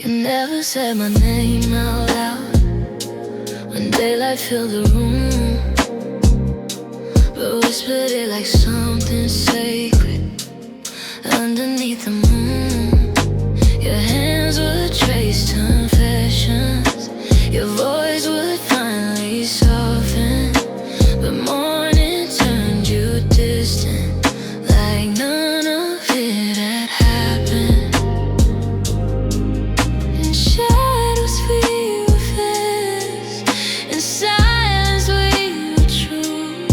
You never said my name out loud when daylight filled the room, but whispered it like something sacred underneath the moon. Your hands would trace confessions, your voice would finally soften, but morning turned you distant, like none of it had happened. In shadows we were fast, in silence we were true,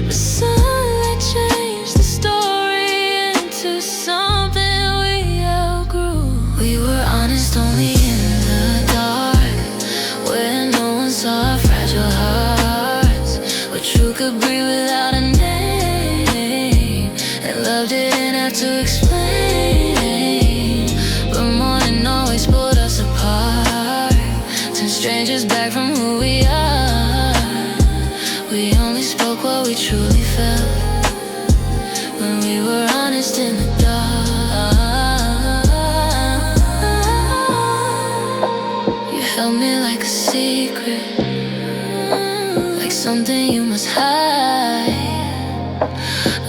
but sunlight changed the story into something we outgrew. We were honest only in the dark, where no one saw our fragile hearts, where truth could breathe without a name, and love didn't have to explain. But morning always pulled us apart, turned strangers back from who we are. We only spoke what we truly felt when we were honest in the dark. You held me like a secret, like something you must hide,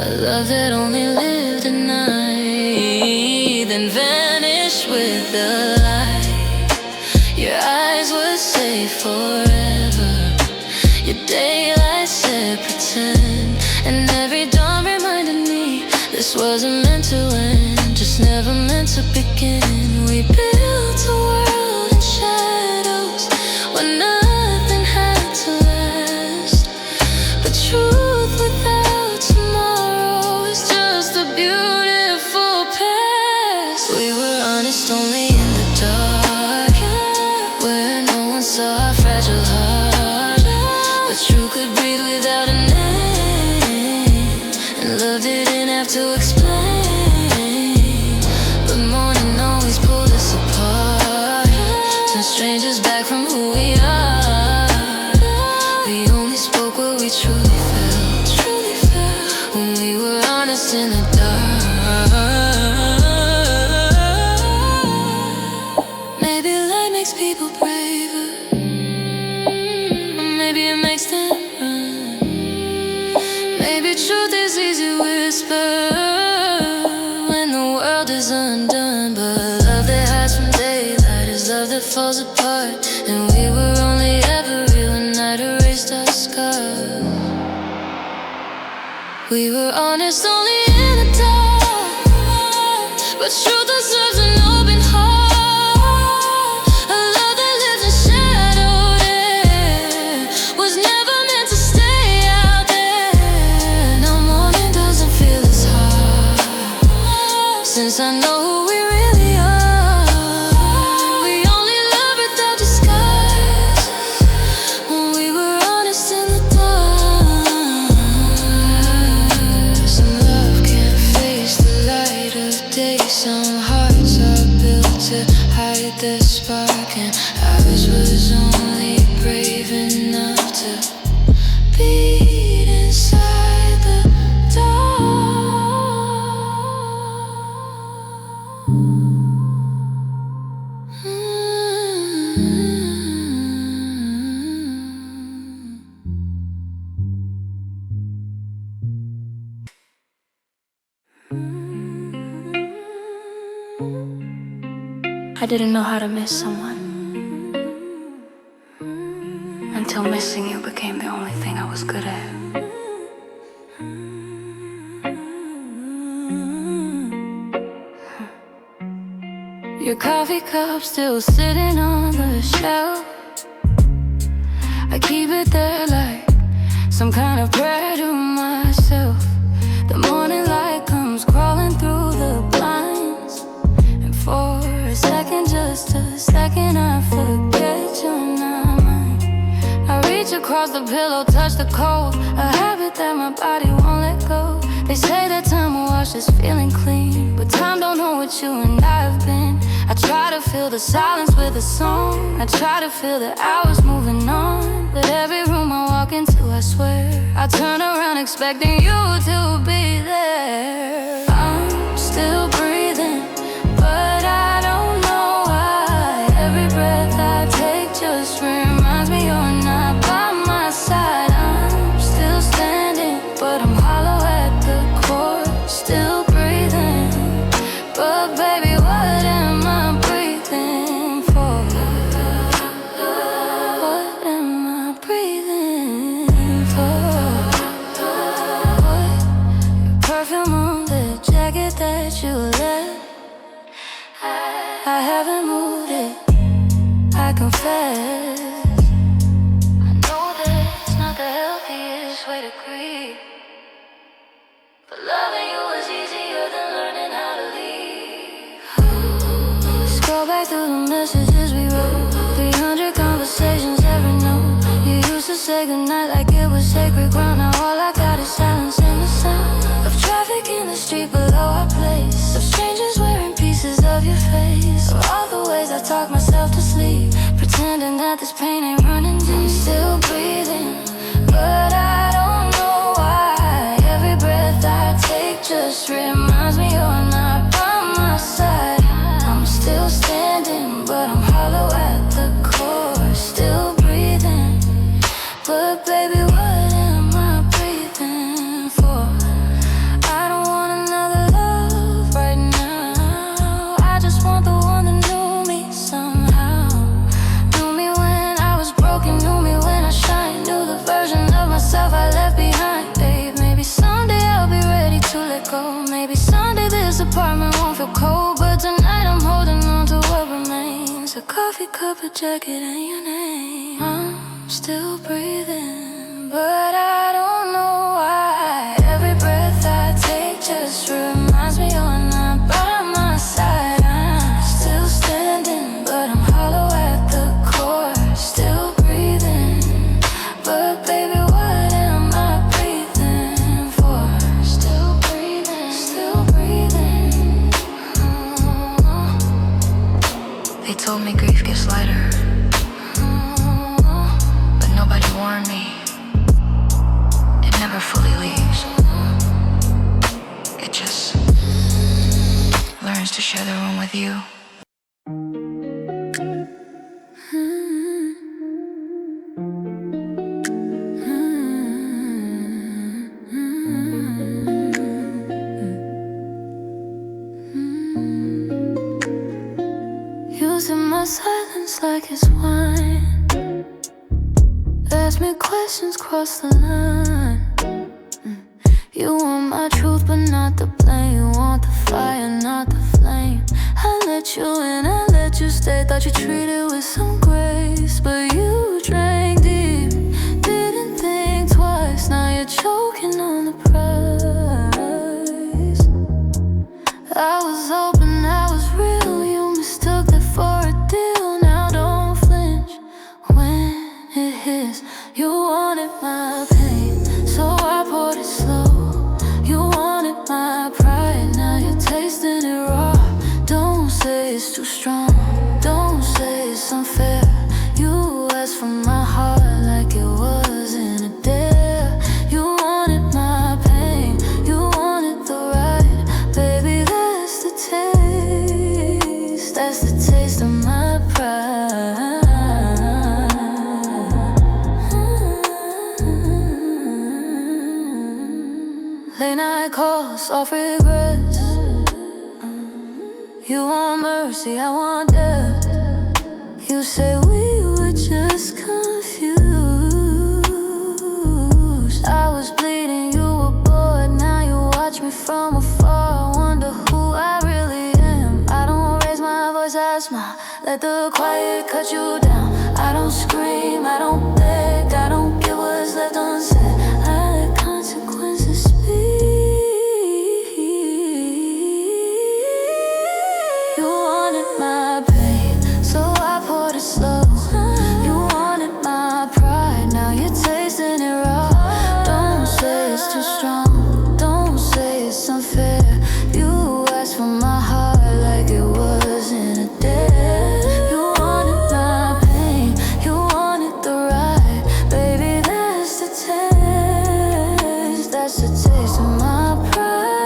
a love that only lived at night, then vanished with the light. Your eyes would say forever, your daylight said pretend, and every dawn reminded me this wasn't meant to end, just never meant to begin. We built a world in shadows where nothing had to last, but truth without tomorrow is just a beautiful past. We were honest only in the dark, where no one saw our fragile heart, but truth could breathe without a name, and love didn't have to explain. But morning always pulled us apart, turned strangers back from who we are. We only spoke what we truly felt when we were honest in the dark. Maybe light makes people braver, maybe it makes them run. Maybe truth is easy whisper when the world is undone. But love that hides from daylight is love that falls apart, and we were only ever real when night erased our scars. We were honest only in the dark, but truth deserves an open heart. A love that lives in shadow there was never meant to stay out there. Now morning doesn't feel as hard, since I know who we really are. We only love without disguise when we were honest in the dark. Some love can't face the light of day, some hearts are built to hide their spark, and ours was only brave enough to beat inside the I didn't know how to miss someone until missing you became the only thing I was good at. Your coffee cup still sitting on the shelf, I keep it there like some kind of prayer to myself. The morning light comes crawling through the blinds, and for a second, just a second, I forget you're not mine. I reach across the pillow, touch the cold, a habit that my body won't let go. They say that time will wash this feeling clean, but time don't know what you and I have been. I try to fill the silence with a song, I try to feel the hours moving on, but every room I walk into, I swear I turn around expecting you to be there. I'm still breathing, but I don't know why. jacket that you left. I haven't moved it, I confess. I know that it's not the healthiest way to grieve, but loving you was easier than learning how to leave. Scroll back through the messages we wrote, 300 conversations, every note. You used to say goodnight like it was sacred ground. Now all I got is silence and the sound of traffic in the street below our place, of strangers wearing pieces of your face, of all the ways I talk myself to sleep, pretending that this pain ain't running deep. I'm still breathing, but I don't know why. Every breath I take just reminds me you're not by my side. I'm still standing, but I'm hollow at the core. Still breathing, but baby, what am I breathing for? I don't want another love right now. I just want the one that knew me somehow. Knew me when I was broken, knew me when I shined, knew the version of myself I left behind. Babe, maybe someday I'll be ready to let go. Maybe someday this apartment won't feel cold, but tonight I'm holding on to what remains. A coffee cup, a jacket, and your name. I'm still breathing, but I don't know why. Every breath I take just reminds me you're not by my side. I'm still standing, but I'm hollow at the core. Still breathing, but baby, what am I breathing for? Still breathing, still breathing. They told me grief gets lighter, but nobody warned me it never fully leaves. It just learns to share the room with you. Using my silence like it's wine. Ask me questions, cross the line. You want my truth, but not the blame. You want the fire, not the flame. I let you in, I let you stay. Thought you treated with some grace, but you drank deep. Didn't think twice, now you're choking on the prize. I was hoping I was real, you mistook that for a deal. Now don't flinch when it hits. You wanted my pain, so I poured it slow. You wanted my pride, now you're tasting it raw. Don't say it's too strong, don't say it's unfair. You asked for my heart like it wasn't a dare. You wanted my pain, you wanted the ride. Baby, that's the taste, that's the taste of my pride. Late night calls, soft regrets. You want mercy, I want death. You say we were just confused. I was bleeding, you were bored. Now you watch me from afar. Wonder who I really am. I don't raise my voice, I smile. Let the quiet cut you down. I don't scream, I don't beg. I don't get what's left unsaid. I let consequences speak. You wanted my pain, so I poured it slow. You wanted my pride, now you're tasting it raw. Don't say it's too strong, don't say it's unfair. You asked for my heart like it wasn't a dare. You wanted my pain, you wanted the ride. Baby, that's the taste, that's the taste of my pride.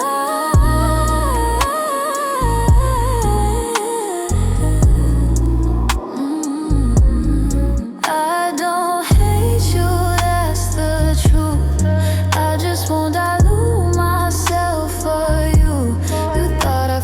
I don't hate you, that's the truth. I just won't dilute myself for you. You thought I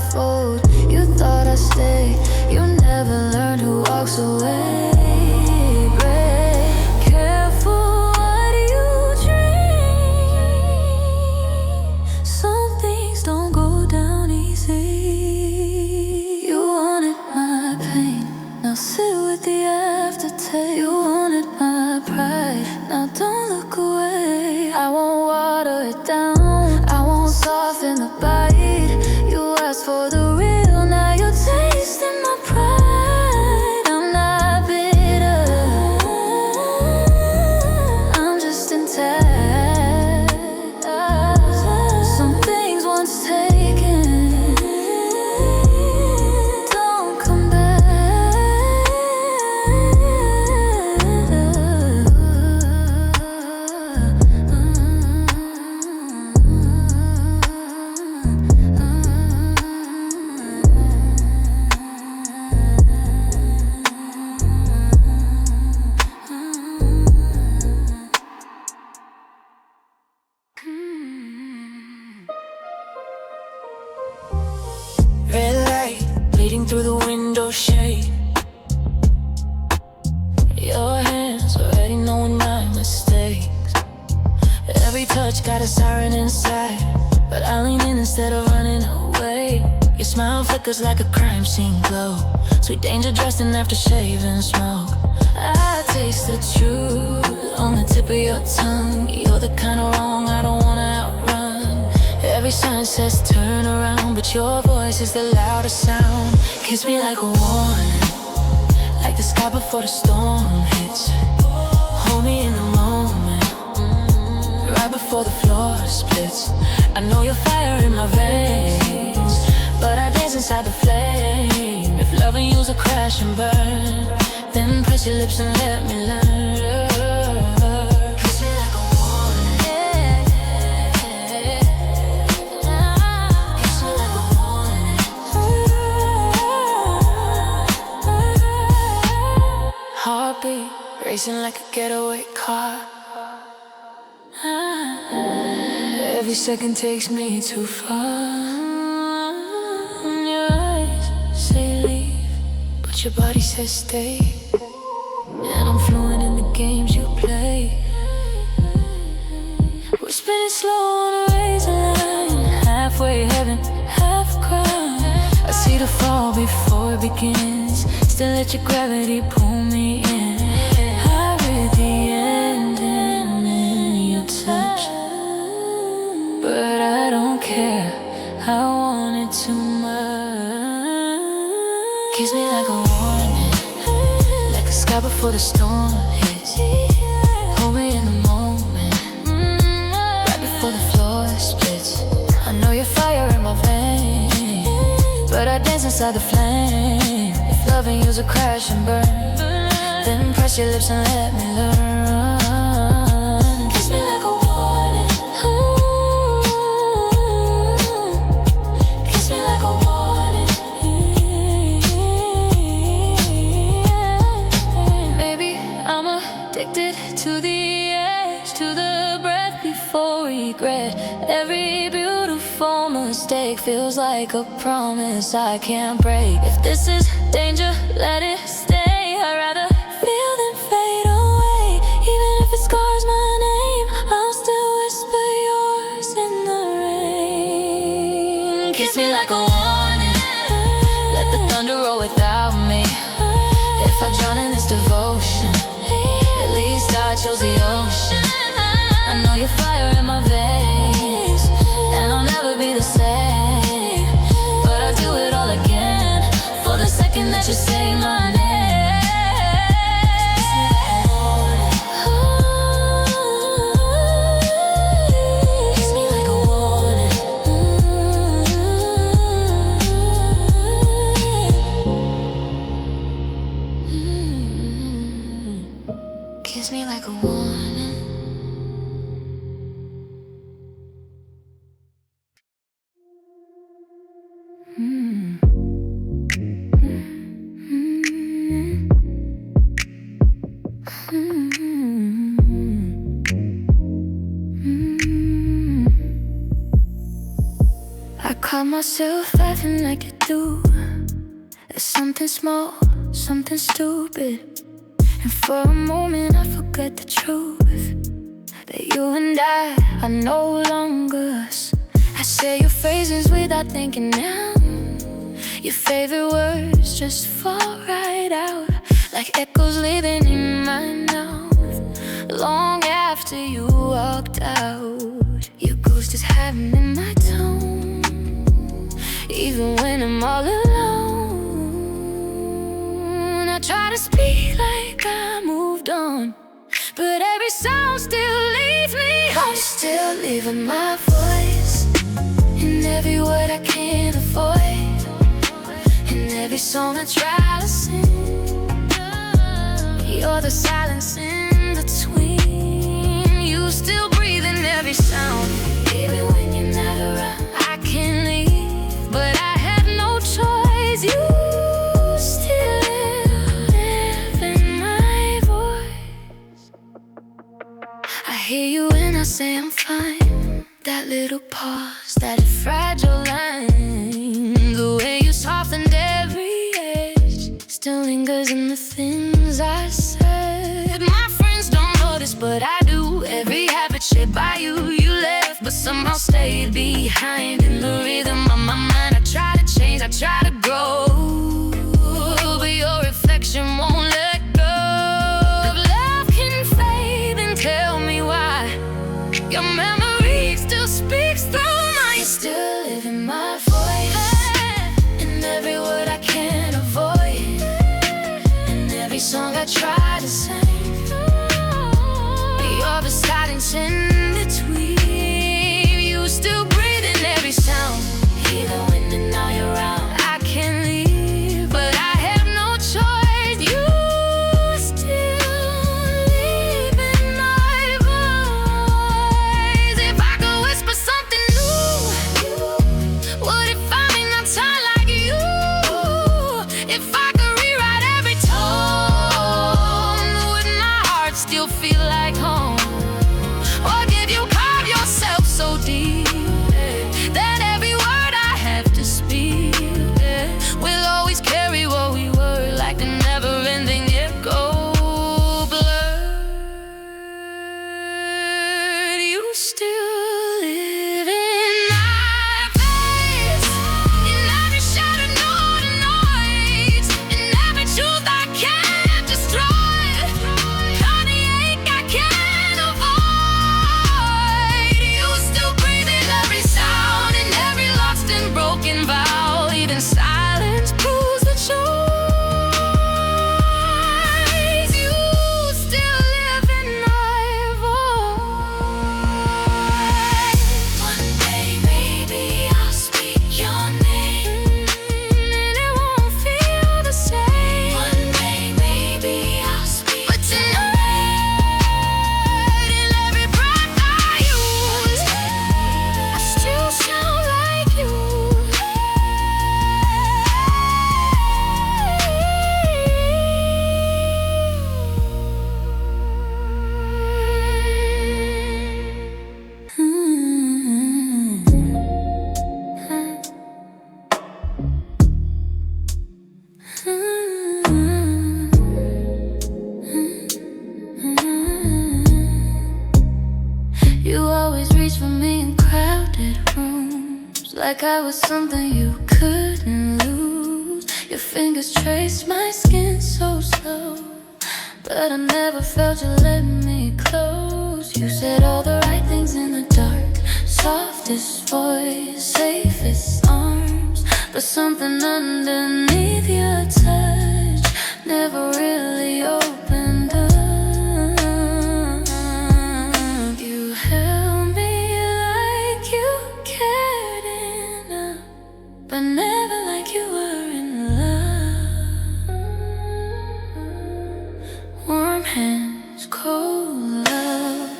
fading through the window shade. Your hands already knowing my mistakes. Every touch got a siren inside, but I lean in instead of running away. Your smile flickers like a crime scene glow, sweet danger dressed in aftershave and smoke. I taste the truth on the tip of your tongue. You're the kind of wrong I don't wanna outrun. Every sign says turn around, but your voice is the loudest sound. Kiss me like a warning, like the sky before the storm hits. Hold me in the moment, right before the floor splits. I know your fire in my veins, but I dance inside the flame. If loving you's a crash and burn, then press your lips and let me learn. Kiss me like a warning, kiss me like a warning. Heartbeat racing like a getaway car. Every second takes me too far. Your eyes say leave, but your body says stay. And I'm fluent in the games you play. We're spinning slow on a razor line, halfway heaven, half crime. I see the fall before it begins, still let your gravity pull me in. I read the ending in your touch, but I don't care, I want it too much. Kiss me like a warning, like a sky before the storm hits. Hold me in the moment, right before the floor splits. I know your fire in my veins, but I dance inside the flame. If loving you's a crash and burn, then press your lips and let me learn. Kiss me like a warning, kiss me like a warning. Maybe I'm addicted to the edge, to the breath before regret. Every beautiful mistake feels like a promise I can't break. If this is danger, let it stay. I'd rather feel than fade away. Even if it scars my name, I'll still whisper yours in the rain. Kiss me like a warning, let the thunder roll without me. If I drown in this devotion, at least I chose the ocean. I know your fire in my veins, and I'll never be the same, but I'll do it all again for the second that you say my name. Kiss me like a warning. Kiss me like a warning. I caught myself laughing like I do at something small, something stupid. And for a moment I forgot the truth, that you and I are no longer us. I say your phrases without thinking now. Your favorite words just fall right out, like echoes living in my mouth. Long after you walked out, your ghost is hiding in my tone, even when I'm all alone. I try to speak like I moved on, but every sound still leaves me. I'm still leaving my voice in every word I can't avoid, in every song I try to sing. You're the silence in between. You still breathe in every sound, even when you're never around. I can't leave, but I had no choice. You still live in my voice. I hear you when I say I'm fine. That little pause, that fragile line, the way you softened every I'll stay behind in the rhythm of my mind. I try to change, I try to grow, but your reflection won't let go. If love can fade, then tell me why. Your memory still speaks through mine. You still live in my voice, in every word I can't avoid, in every song I try to sing. You're the silence in between. You still breathe in every sound, even when now you're around. I can't leave, but I have no choice. You still live in my voice. If I could whisper something new, what if I'm in a time like you? If I could rewrite every tone, would my heart still feel like home? Or did you carve yourself so deep that every word I have to speak will always carry what we were, like the never-ending echo blurred? You still live in my face, in every shadow, no noise, in every truth I can't destroy, on the ache I can't avoid. You still breathe in every sound, in every lost and broken vow. Even silence proves the choice. You still live in my voice. One day maybe I'll speak your name, and it won't feel the same. One day maybe I'll speak, but tonight, in every breath I use, I still sound like you. You always reach for me in crowded rooms, like I was something you couldn't lose. Your fingers traced my skin so slow, but I never felt you let me close. You said all the right things in the dark, softest voice, safest arms, but something underneath your touch never really opened up. You held me like you cared enough, but never like you were in love. Warm hands, cold love.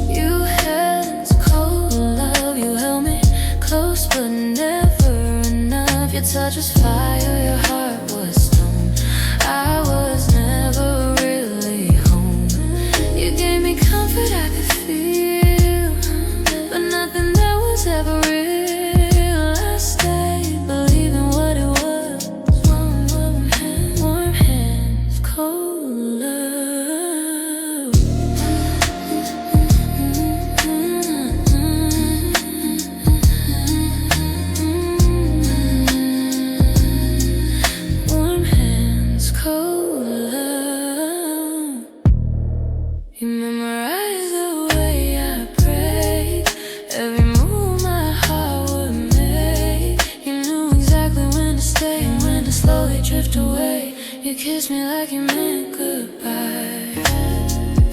You hands, cold love. You held me close, but never enough. Your touch was fire, your heart was stone. I was never really home. You gave me comfort I could feel, but nothing that was ever real. I stayed believing what it was. Warm hands, cold love. Warm hands, cold love. You memorized the way I prayed, every move my heart would make. You knew exactly when to stay and when to slowly drift away. You kissed me like you meant goodbye,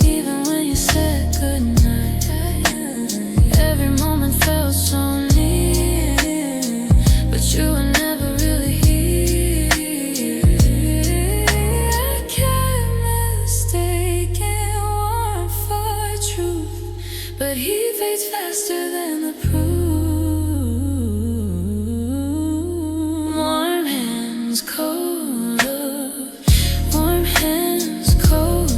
even when you said goodnight. Every moment felt so near, but you were never really here. I kept mistaking warmth for truth, but he fades faster than the proof. Warm hands, cold love. Warm hands, cold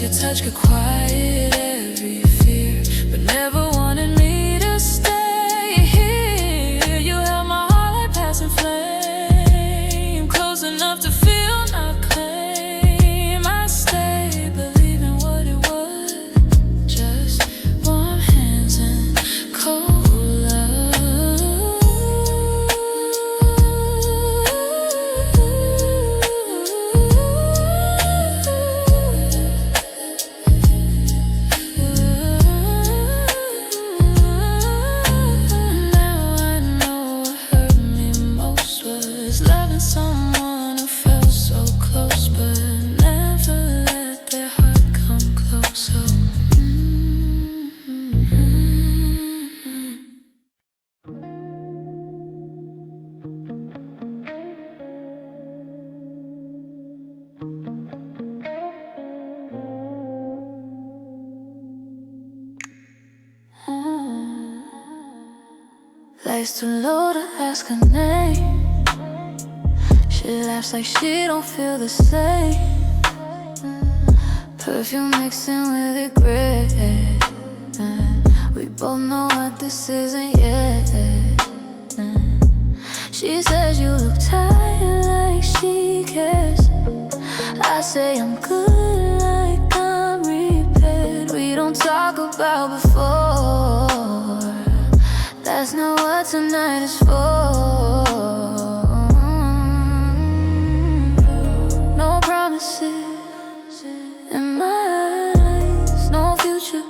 your touch could quiet every fear, but never wanted me to stay here. You held my heart like passing flame, close enough to feel, not claim. I stayed, believing what it was, just warm hands and cold love. Now I know what hurt me most was loving someone who felt so close, but never let their heart come close. So life's too low to ask her name. She laughs like she don't feel the same. Perfume mixing with regret. We both know what this isn't yet. She says you look tired, like she cares. I say I'm good, like I'm repaired. We don't talk about before. That's not what tonight is for. No promises in my eyes, no future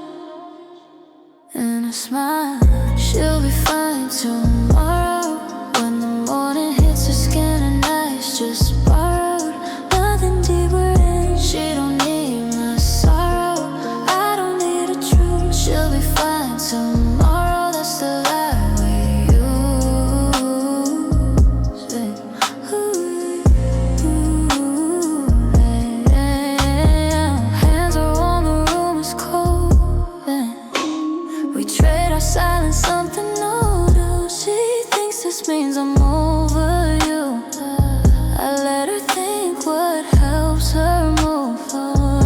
and a smile. She'll be fine tomorrow. When the morning hits her skin and eyes just borrowed. Nothing deeper in, she don't need my sorrow. I don't need a truth. She'll be fine tomorrow. That's the lie we use. Hands are warm, the room is cold. We trade our silence, something new. She thinks this means I'm over you. I let her think what helps her move on.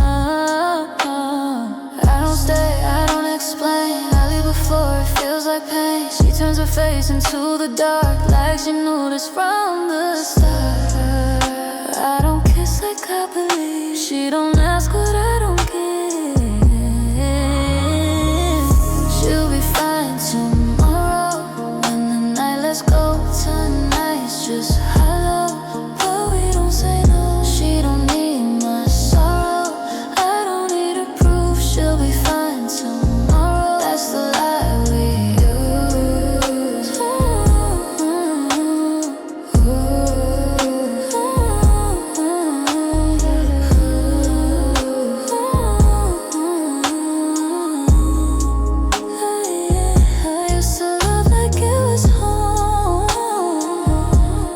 I don't stay, I don't explain. I leave before it feels like pain. She turns her face into the dark, like she knew this from the start. I don't kiss like I believe. She don't ask what I don't give. She'll be fine tomorrow. When the night lets go, tonight's just hollow. But we don't say no. She don't need my sorrow. I don't need her proof. She'll be fine tomorrow. That's the lie we use. I used to love like it was home.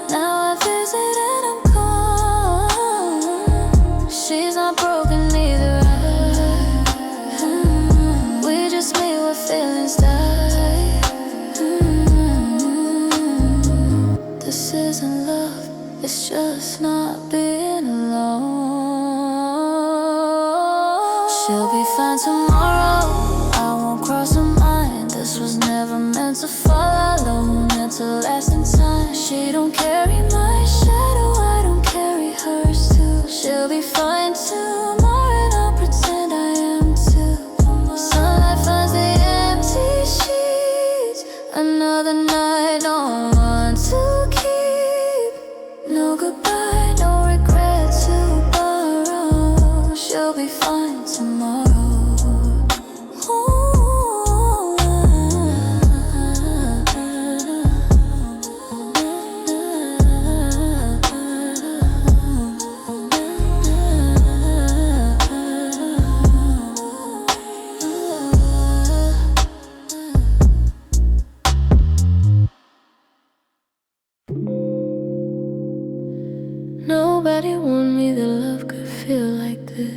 Now I visit and I'm gone. She's not broken either. We just meet where feelings die. This isn't love, it's just not being alone. She'll be fine tomorrow. I won't cross her mind. This was never meant to follow, meant to last in time. She don't carry my shadow, I don't carry hers too. She'll be fine tomorrow, and I'll pretend I am too. Sunlight finds the empty sheets. Another night, no one to keep. No goodbye, no regret to borrow. She'll be fine tomorrow. Nobody warned me that love could feel like this.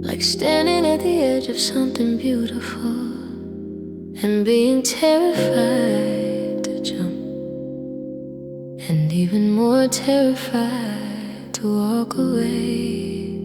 Like standing at the edge of something beautiful and being terrified to jump, and even more terrified to walk away.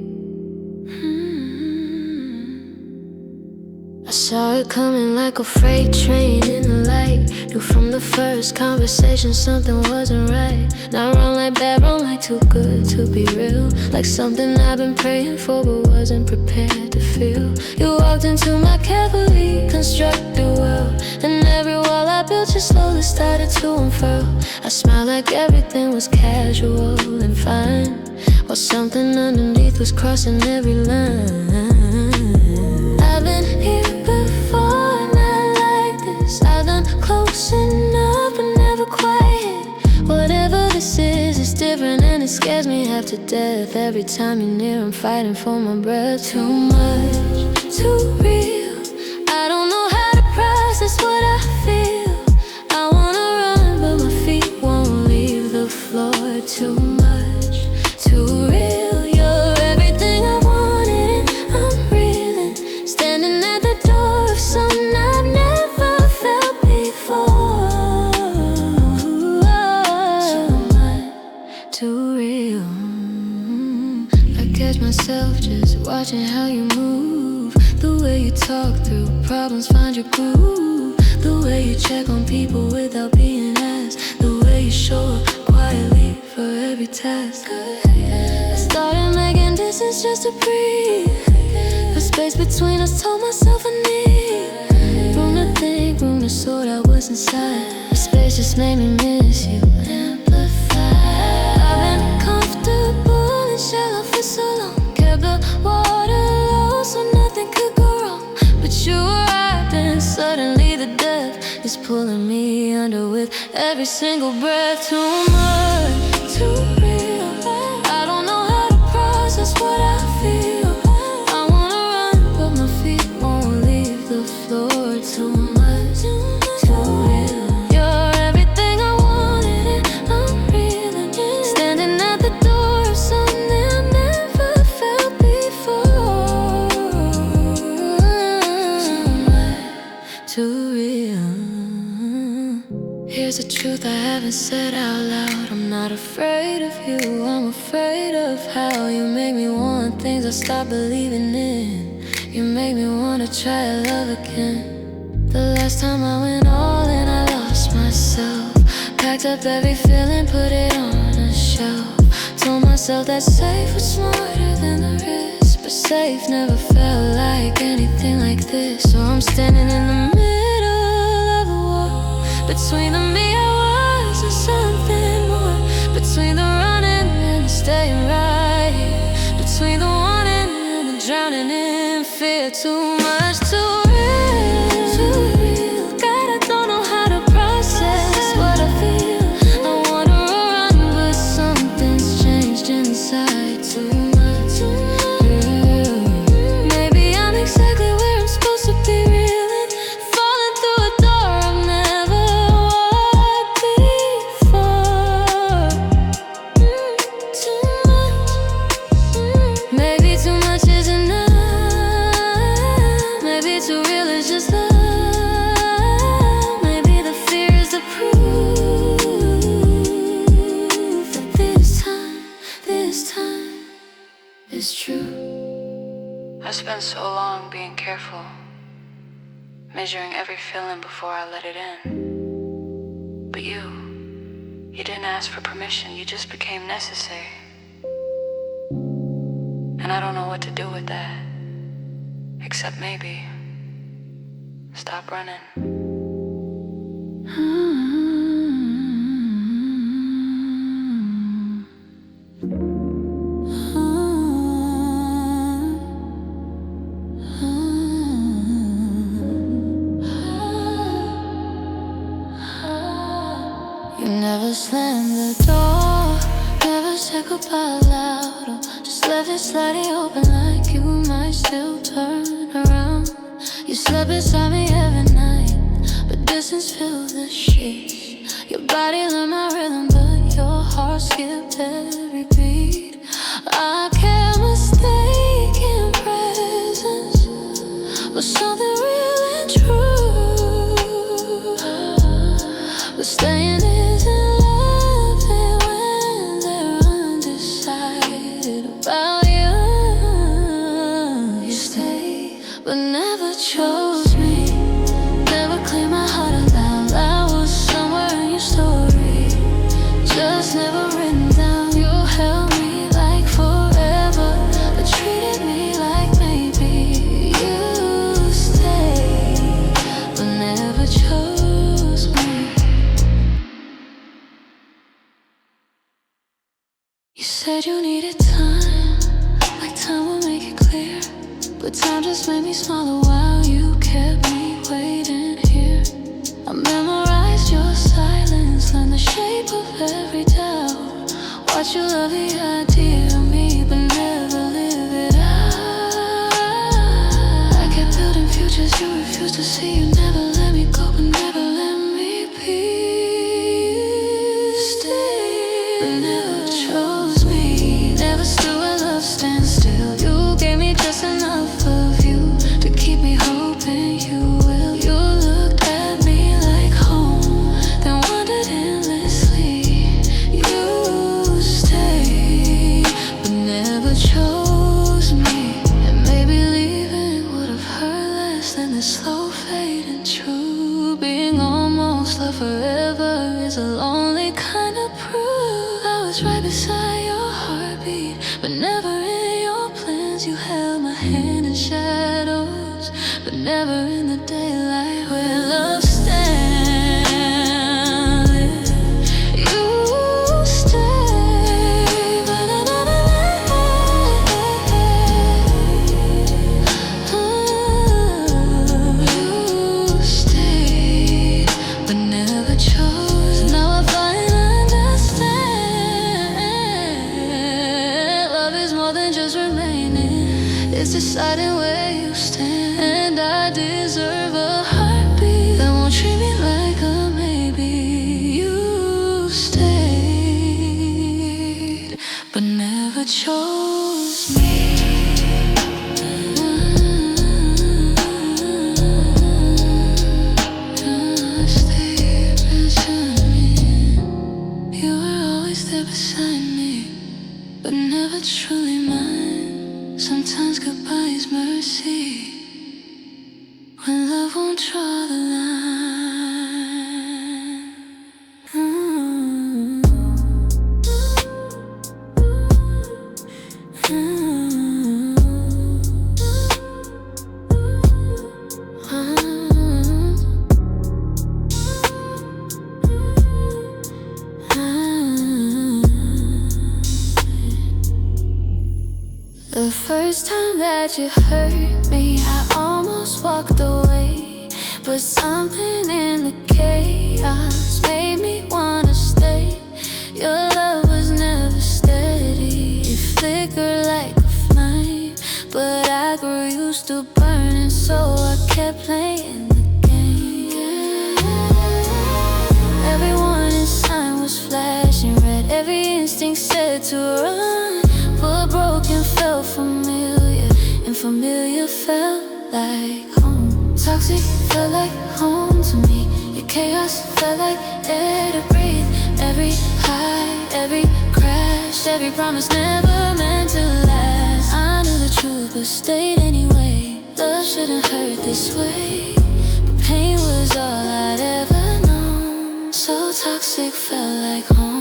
Saw it coming like a freight train in the light. Knew from the first conversation something wasn't right. Not wrong like bad, wrong like too good to be real. Like something I've been praying for but wasn't prepared to feel. You walked into my carefully constructed world, and every wall I built just slowly started to unfurl. I smiled like everything was casual and fine, while something underneath was crossing every line. I've been here before, not like this. I've done close enough but never quite. Whatever this is, it's different and it scares me half to death. Every time you're near, I'm fighting for my breath. Too much, too real. I don't know how to process what I feel. I wanna run but my feet won't leave the floor. Too much, too real. You're everything I wanted and I'm reeling, standing at the door of something I've never felt before. Too much, too real. I catch myself just watching how you move, the way you talk through problems, find your groove, the way you check on people without being asked, the way you show up quietly for every task. I started making distance just to breathe. The space between us told myself I need room to think, room to sort out what's inside. The space just made me miss you, amplified. I've been comfortable and shallow for so long, kept the water low so nothing could go wrong. But you arrived and suddenly the depth is pulling me under with every single breath. Too much, too real. I don't know how to process what I feel. I wanna run but my feet won't leave the floor. Too much, too real. You're everything I wanted and I'm reeling, standing at the door of something I never felt before. Too much, too real. Here's the truth I haven't said out loud. I'm not afraid of you, I'm afraid of how you make me want things I stopped believing in. You make me wanna try love again. The last time I went all in, I lost myself. Packed up every feeling, put it on a shelf. Told myself that safe was smarter than the risk, but safe never felt like anything like this. So I'm standing in the middle of a war, between the me I was and something more, between the running and the staying right here, between the wanting and the drowning in fear. Too much, too real, too real. God, I don't know how to process what I feel. I wanna run but something's changed inside. Too much, too real. Maybe I'm exactly where I'm supposed to be reeling, falling through a door I've never walked before. Too much, maybe too much is enough. Maybe too real is just love. Maybe the fear is the proof that this time is true. I spent so long being careful, measuring every feeling before I let it in. But you didn't ask for permission, you just became necessary. And I don't know what to do with that, except maybe stop running. You never slammed the door, never said goodbye loud, or just left it slightly open like you might still turn around. You slept beside me every night, but distance filled the sheets. Your body learned my rhythm, but your heart skipped every beat. I can't mistake in presence with something real and true, but staying isn't loving when they're undecided about you. You stay, but never chose me. was never written down. You held me like forever, but treated me like maybe you stayed, but never chose me. You said you needed time, like time will make it clear, but time just made me smaller while you kept me waiting here. I memorized your silence, learned the shape of every doubt. Watch you love the idea of me, but never live it out. I kept building futures you refused to see. You never let me go, but never let me be. Stay, but never chose me. Never stood where love stands still. You gave me just enough of you to keep me hoping you will. You looked at me like home, then wandered endlessly. You stayed, but never chose me. And maybe leaving would have hurt less than the slow fade. And true, being almost loved forever is a lonely kind of proof. I was right beside your heartbeat, but never in your plans. You held my hand in shadows, but never in the daylight where love stands. You stay, but you stayed, but never chose. Now I finally understand. Love is more than just remaining, it's deciding where you stand. And I deserve a heartbeat that won't treat me like a maybe. You stayed, but never chose me. Stayed beside me. You were always there beside me, but never truly mine. Sometimes goodbye is mercy when love won't draw the line. The first time that you hurt me, I almost walked away, but something in the chaos made me wanna stay. Your love was never steady, it flickered like a flame, but I grew used to burning, so I kept playing the game. Every warning sign was flashing red, every instinct said to run, but broken felt familiar, and familiar felt like home. Toxic felt like home to me. Your chaos felt like air to breathe. Every high, every crash, every promise never meant to last. I knew the truth but stayed anyway. Love shouldn't hurt this way, but pain was all I'd ever known. So toxic felt like home.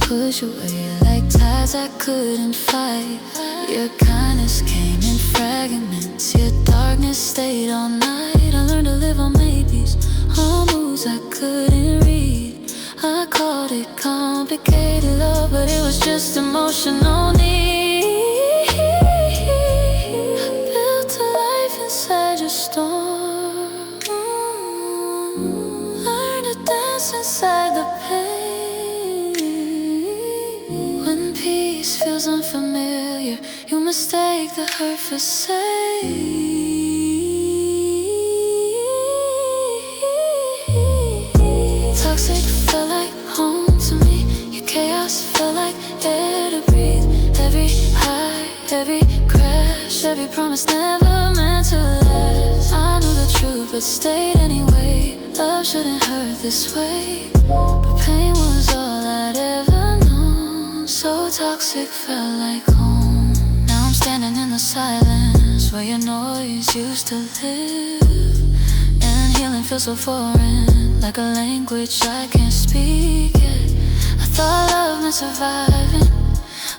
Push away like tides I couldn't fight. Your kindness came in fragments, your darkness stayed all night. I learned to live on maybes, on moves I couldn't read. I called it complicated love, but it was just emotional need. Built a life inside your storm, learned to dance inside the pain. Peace feels unfamiliar, you mistake the hurt for safety. Toxic felt like home to me. Your chaos felt like air to breathe. Every high, every crash, every promise never meant to last. I knew the truth but stayed anyway. Love shouldn't hurt this way, but pain was all I'd ever known. So toxic felt like home. Now I'm silence where your noise used to live. And healing feels so foreign, like a language I can't speak yet. I thought love meant surviving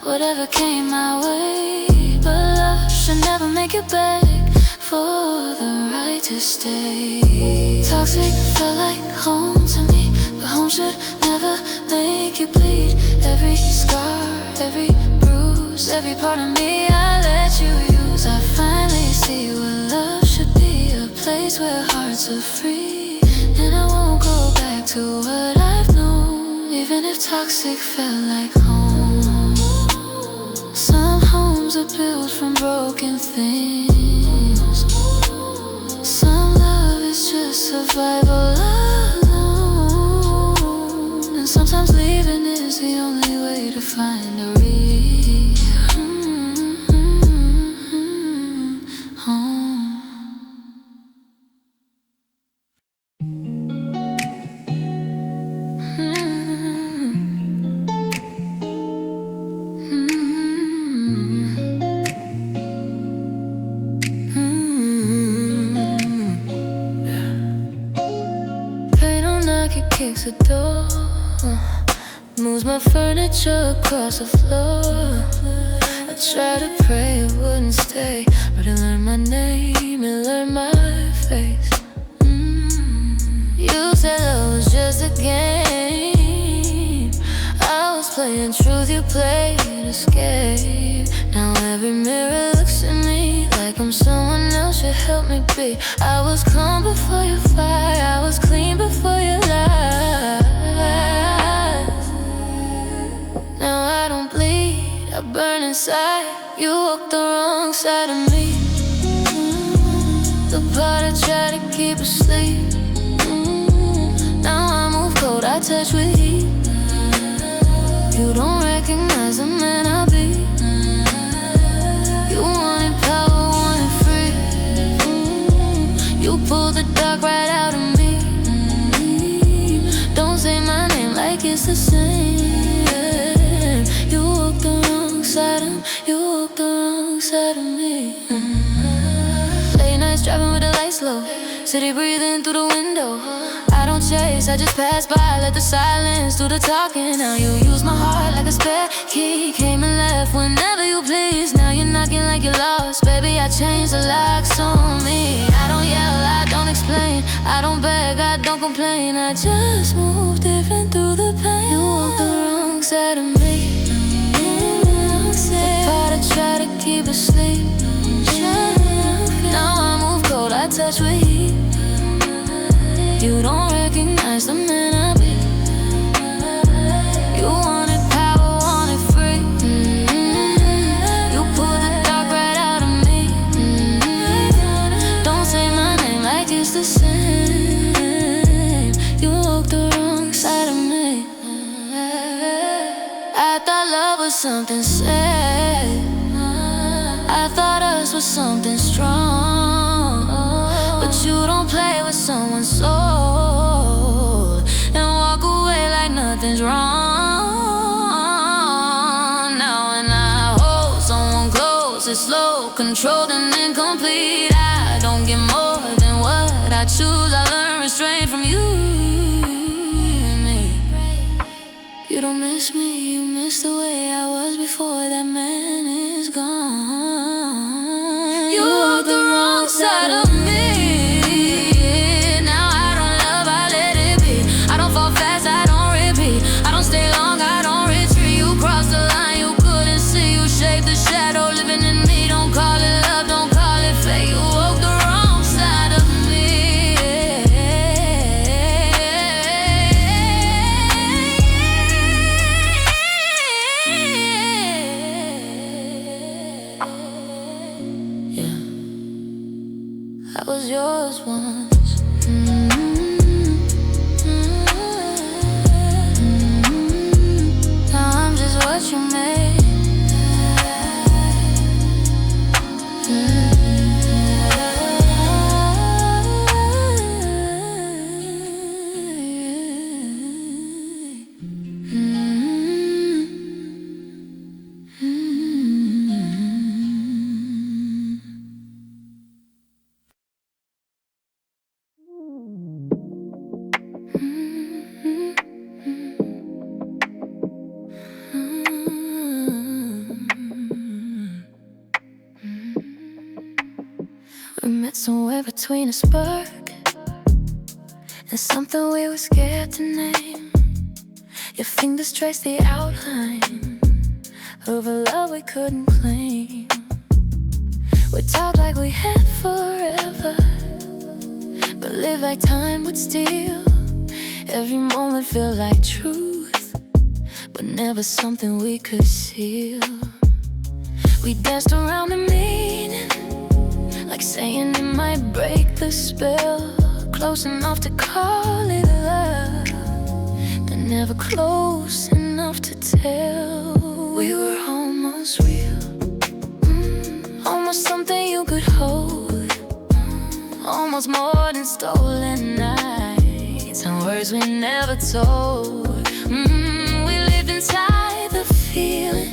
whatever came my way, but love should never make you beg for the right to stay. Toxic felt like home to me, but home should never make you bleed. Every scar, every bruise, every part of me I let you use. I finally see what love should be, a place where hearts are free. And I won't go back to what I've known, even if toxic felt like home. Some homes are built from broken things. Some love is just survival alone. And sometimes leaving is the only way to find a real home. It kicks the door, moves my furniture across the floor. I tried to pray it wouldn't stay, but it learned my name, it learned my face. You said love was just a game. I was playing truth, you played escape. Now every mirror looks at me like I'm someone else should help me be. I was calm before your fire, I was clean before your lies. Now I don't bleed, I burn inside. You walked the wrong side of me, the part I try to keep asleep. Now I move cold, I touch with heat. You don't recognize the man I be. You wanted power, wanted free. You pulled the dark right out of me. Don't say my name like it's the same. You walked the wrong side of me. You walked the wrong side of me. Late nights driving with the lights low, city breathing through the window. I don't chase, I just pass by, let the silence do the talking. Now you use my heart like a spare key, came and left whenever you please. Now you're knocking like you're lost, baby, I changed the locks on me. I don't yell, I don't explain, I don't beg, I don't complain. I just move different through the pain. You walk the wrong side of me, the part I try to keep asleep. Now I move cold, I touch with heat. You don't recognize the man I be. You wanted power, wanted free. You pulled the dark right out of me. Don't say my name like it's the same. You walked the wrong side of me. I thought love was something sad, I thought us was something strong. But you don't play with someone's soul and walk away like nothing's wrong. Now when I hold someone close, it's slow, controlled and incomplete. I don't get more than what I choose. I learn restraint from you and me. You don't miss me, you miss the way I was before that man is gone. You walked the wrong side of me. Now I don't love, I let it be. I don't fall fast, I don't repeat. I don't stay long, I don't retreat. You crossed the line, you couldn't see. You shaped the shadow living in me. Don't call it love, don't call it fate. You walked the wrong side of me. Yeah, I was yours once. Now I'm just what you made. We met somewhere between a spark and something we were scared to name. Your fingers traced the outline of a love we couldn't claim. We talked like we had forever, but lived like time would steal. Every moment felt like truth, but never something we could seal. We danced around the meaning, like saying it might break the spell. Close enough to call it love, but never close enough to tell. We were almost real, almost something you could hold, almost more than stolen nights and words we never told. We lived inside the feeling,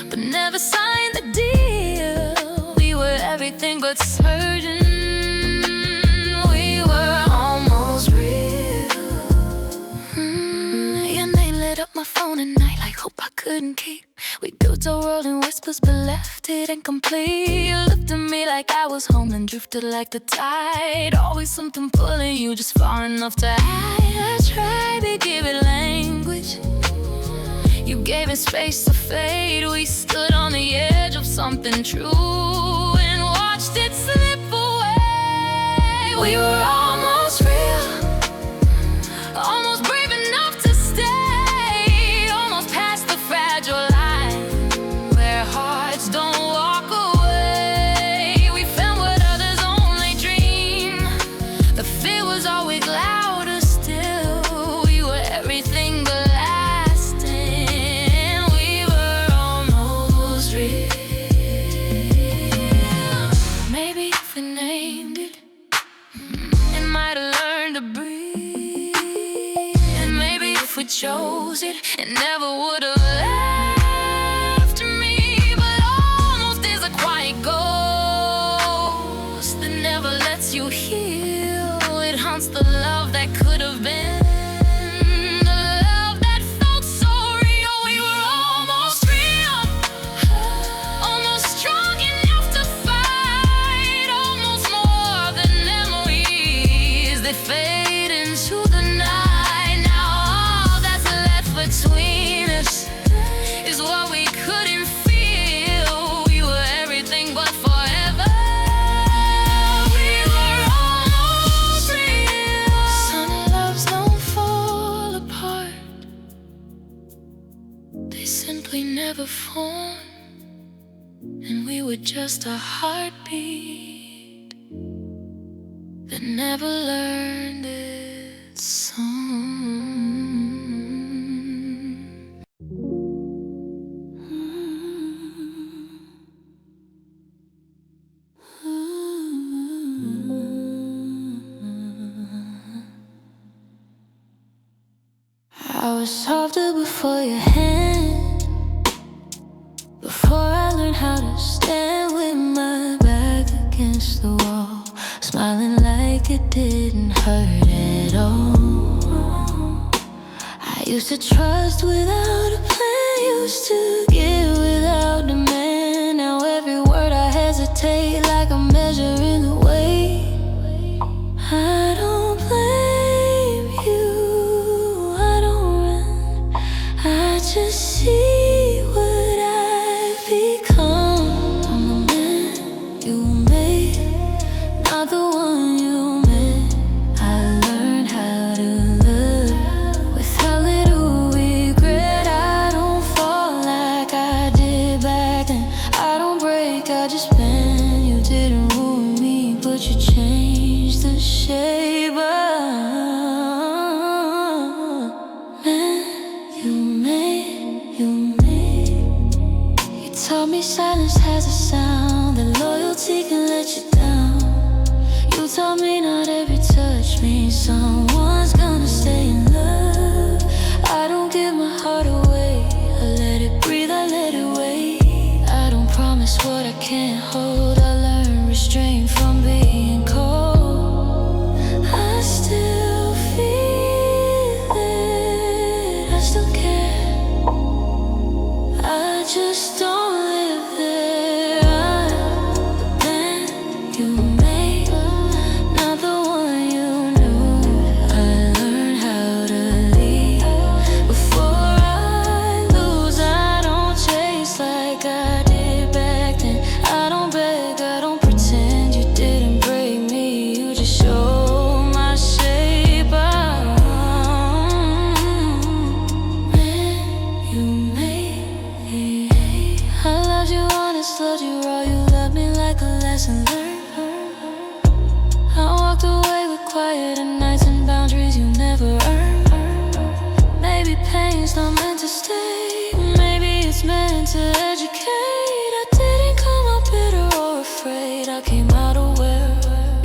but never signed the deal. We were everything but certain. We were almost real. Your name lit up my phone at night like hope I couldn't keep. We built a world in whispers but left it incomplete. You looked at me like I was home and drifted like the tide. Always something pulling you just far enough to hide. I tried to give it language, you gave it space to fade. We stood on the edge of something true and watched it slip away. We were almost real, almost brave enough to stay, almost past the fragile line where hearts don't walk away. We found what others only dream. The fear was always louder still. We were everything but lasting. We were almost real. Maybe if we named it, it might have learned to breathe. And maybe if we chose it, it never would have left me. But almost is a quiet ghost that never lets you heal. It haunts the love that could have been, the love that felt so real. We were almost real, almost strong enough to fight, almost more than memories that fade into the night. Now all that's left between us is what we couldn't feel. We were everything but forever. We were almost real. Some loves don't fall apart, they simply never form. And we were just a heartbeat that never learned its song. I was softer before your hand, before I learned how to stand with my back against the wall, smiling like it didn't hurt at all. I used to trust without a plan, used to give without demand. Now every word I hesitate, like I'm measuring the weight. I don't blame you, I don't run, I just see what I've become. I'm the man you made, not the one you met. I learned how to love without little regret. I don't fall like I did back then, I don't break, I just bend. You didn't ruin me, but you changed the shape of man you made, you made. You taught me silence has a sound, that loyalty can let you down. You taught me not every touch means someone's gonna stay in love. I don't give my heart away, I let it breathe, I let it wait. I don't promise what I can't hold, I learn restraint from being cold. I still feel it, I still care, I just don't live there. I'm the man you made. just loved you raw, you loved me like a lesson learned. I walked away with quieter nights and boundaries you never earned. Maybe pain's not meant to stay, maybe it's meant to educate. I didn't come out bitter or afraid, I came out aware.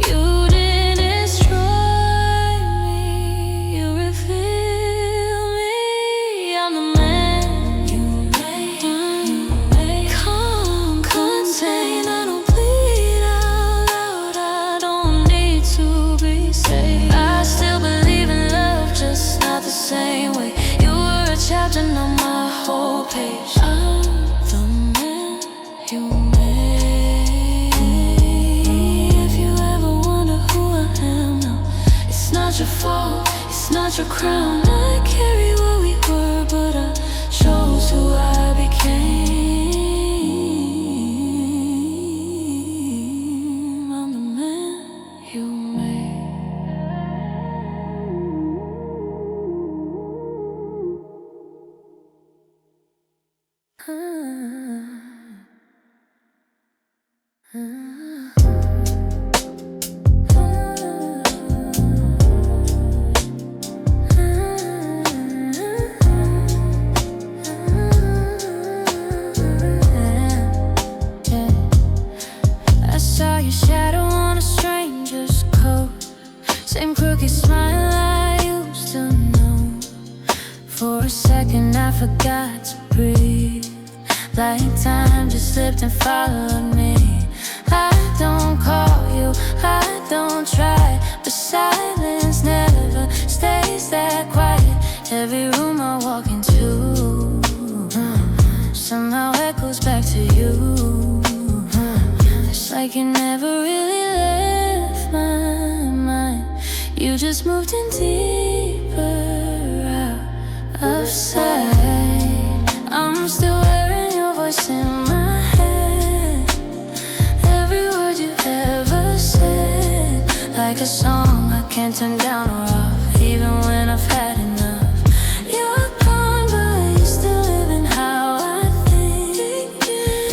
You didn't destroy me, you revealed me. I'm the man you made. Come contain, I don't bleed out loud, I don't need to be saved. I still believe in love, just not the same way. You were a chapter, not my whole page. I'm the man you made. If you ever wonder who I am now, it's not your fault, it's not your crown. I carry what we were, but I chose who I became. I'm the man you made. I saw your shadow on a stranger's coat, same crooked smile I used to know. For a second I forgot to breathe, like time just slipped and followed me. I don't call you, I don't try, but silence never stays that quiet. Every room I walk into somehow echoes back to you. It's like you never really left my mind, you just moved in deeper out of sight. I'm still wearing your voice in my head, every word you ever said, like a song I can't turn down or off, even when I've had enough. You're gone, but you're still living how I think,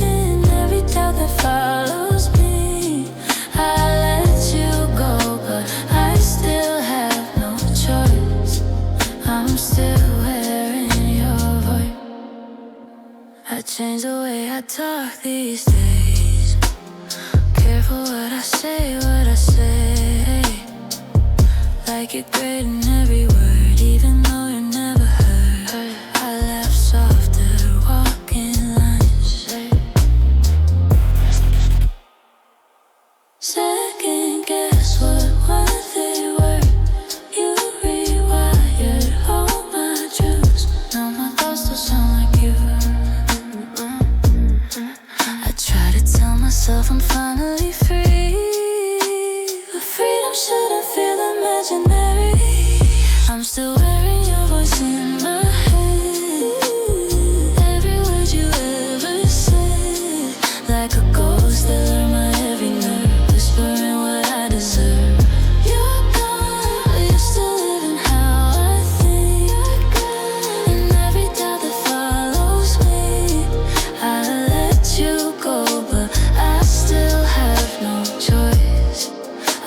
and every doubt that follows me, I let you go, but I still have no choice. I'm still wearing your voice. I change the way I talk these days, careful what I say, like you're great in every word, even though you're never heard. I laugh softer, walking lines, second guess what they were. You rewired all my truths, now my thoughts still sound like you. I try to tell myself I'm finally free, but freedom shouldn't feel imaginary. I'm still wearing your voice in my head, every word you ever said, like a ghost that learned my every nerve, whispering what I deserve. You're gone, but you're still living how I think, and every doubt that follows me, I let you go, but I still have no choice.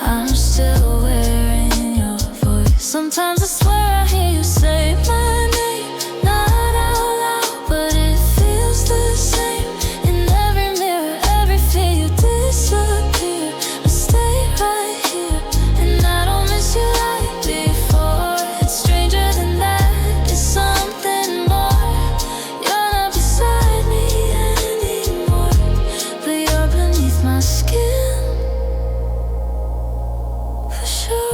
I'm still wearing your voice. Sometimes I swear I hear you say my name, not out loud, but it feels the same. In every mirror, every fear, you disappear, but stay right here, and I don't miss you like before. It's stranger than that, it's something more. You're not beside me anymore, but you're beneath my skin, for sure.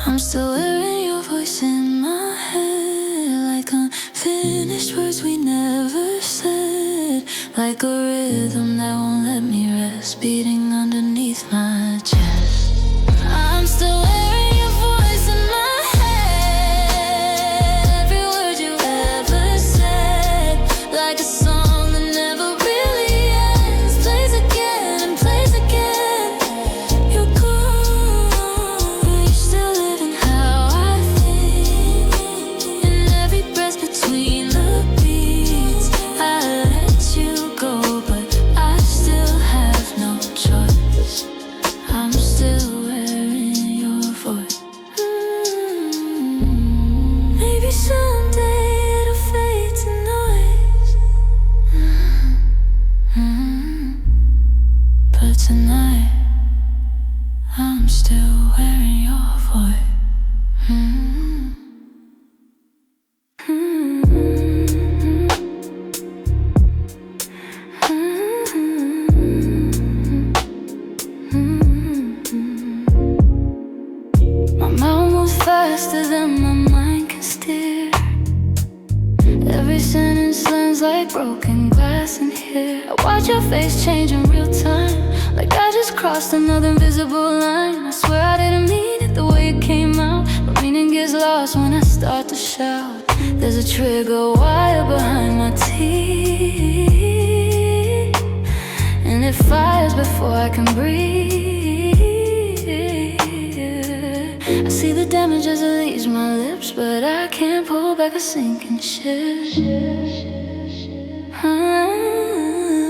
I'm still wearing your voice in my head, like unfinished words we never said, like a rhythm that won't let me rest, beating underneath my chest. I'm still wearing your voice in my head, every word you ever said, like a song that never really ends, plays again and plays again. You're gone, but you're still living how I think, and every breath between the beats, I Feelings like broken glass in here. I watch your face change in real time, like I just crossed another invisible line. I swear I didn't mean it the way it came out, but meaning gets lost when I start to shout. There's a trigger wire behind my teeth, and it fires before I can breathe. I see the damage as it leaves my lips, but I can't pull back a sinking ship.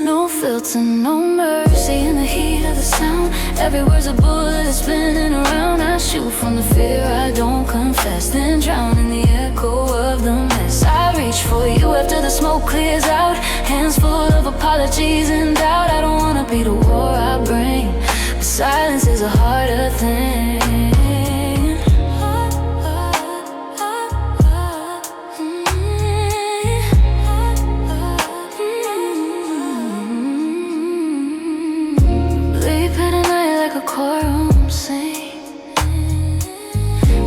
No filter, no mercy in the heat of the sound. Every word's a bullet spinning around. I shoot from the fear I don't confess, then drown in the echo of the mess. I reach for you after the smoke clears out, hands full of apologies and doubt. I don't wanna be the war I bring, but silence is a harder thing. Courtroom scene,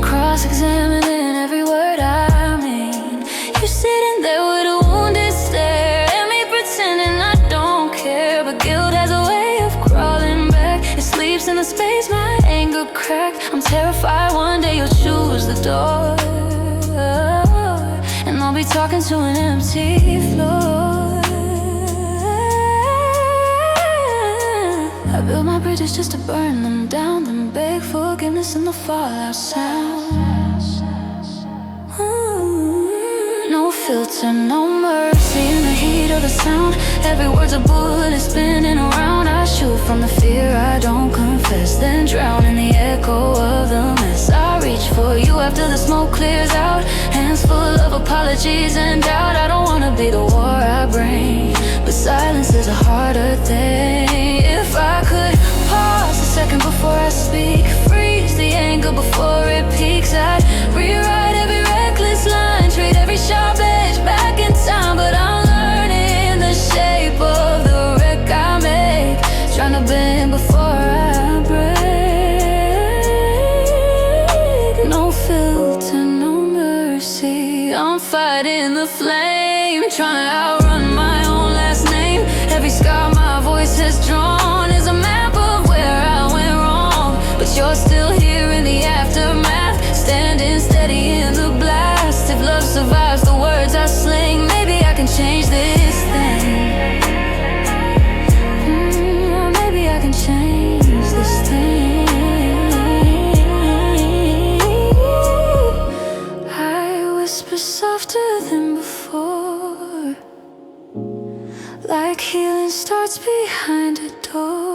cross-examining every word I mean. You sitting there with a wounded stare at me, pretending I don't care, but guilt has a way of crawling back. It sleeps in the space my anger cracked. I'm terrified one day you'll choose the door, and I'll be talking to an empty floor. I build my bridges just to burn them down, then beg forgiveness in the fallout sound. No filter, no mercy in the heat of the sound. Every word's a bullet spinning around. I shoot from the fear I don't confess, then drown in the echo of the mess. I reach for you after the smoke clears out, hands full of apologies and doubt. I don't wanna be the war I bring, but silence is a harder thing. If I could pause a second before I speak, freeze the anger before it peaks, I'd rewrite every reckless line, trade every sharp edge back in time. But I'm learning the shape of the wreck I make, trying to bend before I break. No filter, no mercy, I'm fighting the flame, trying to outrun my own last name. Every scar my voice has drawn is a map of where I went wrong, but you're still here in the aftermath, standing steady in the blast. If love survives the words I sling, maybe I can change this thing. Maybe I can change this thing. I whisper softer than before, like healing starts behind a door.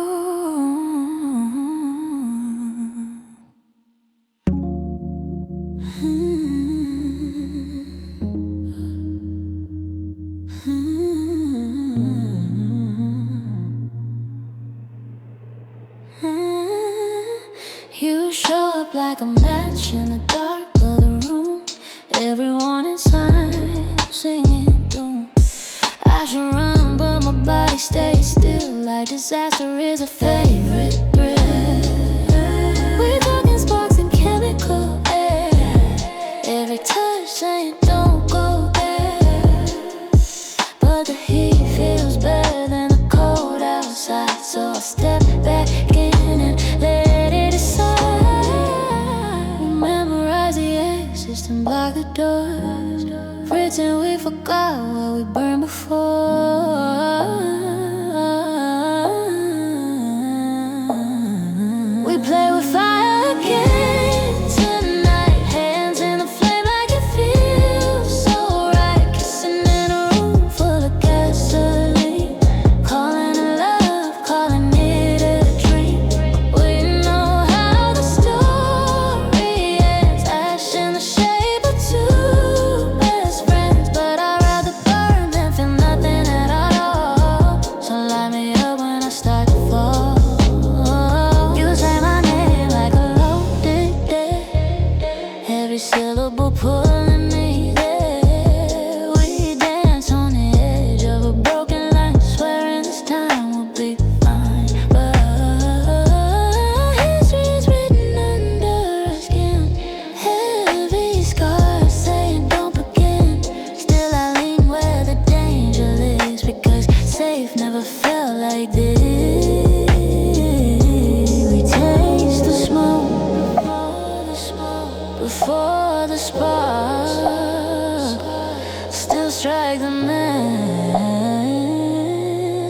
You show up like a match in the dark of the room. Everyone inside singing doom. I should run, but my body stays still, like disaster is a favorite threat. We're talking sparks and chemical air, every touch saying don't go there. But the heat feels better than the cold outside, so I step back in and let it decide. Memorize the exits and block the doors, pretend we forgot what we burned before. We play with fire again tonight, hands in the flame like it feels so right. Kissing in a room full of gasoline, calling it love, calling it a dream. We know how the story ends, ash in the shape of two best friends, but I'd rather burn than feel nothing never felt like this. We taste the smoke before the spark. Still strike the match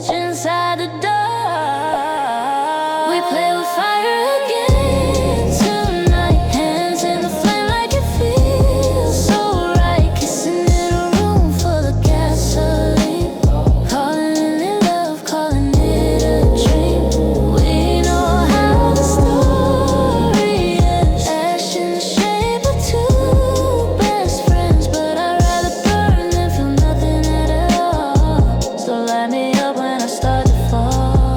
inside the dark. We play with fire again tonight. Hands in the flame like it feels so right. Kissing in a room full of gasoline. Calling it love, calling it a dream. We know how the story ends. Ash in the shape of two best friends. But I'd rather burn than feel nothing at all. So light me up when I start to fall.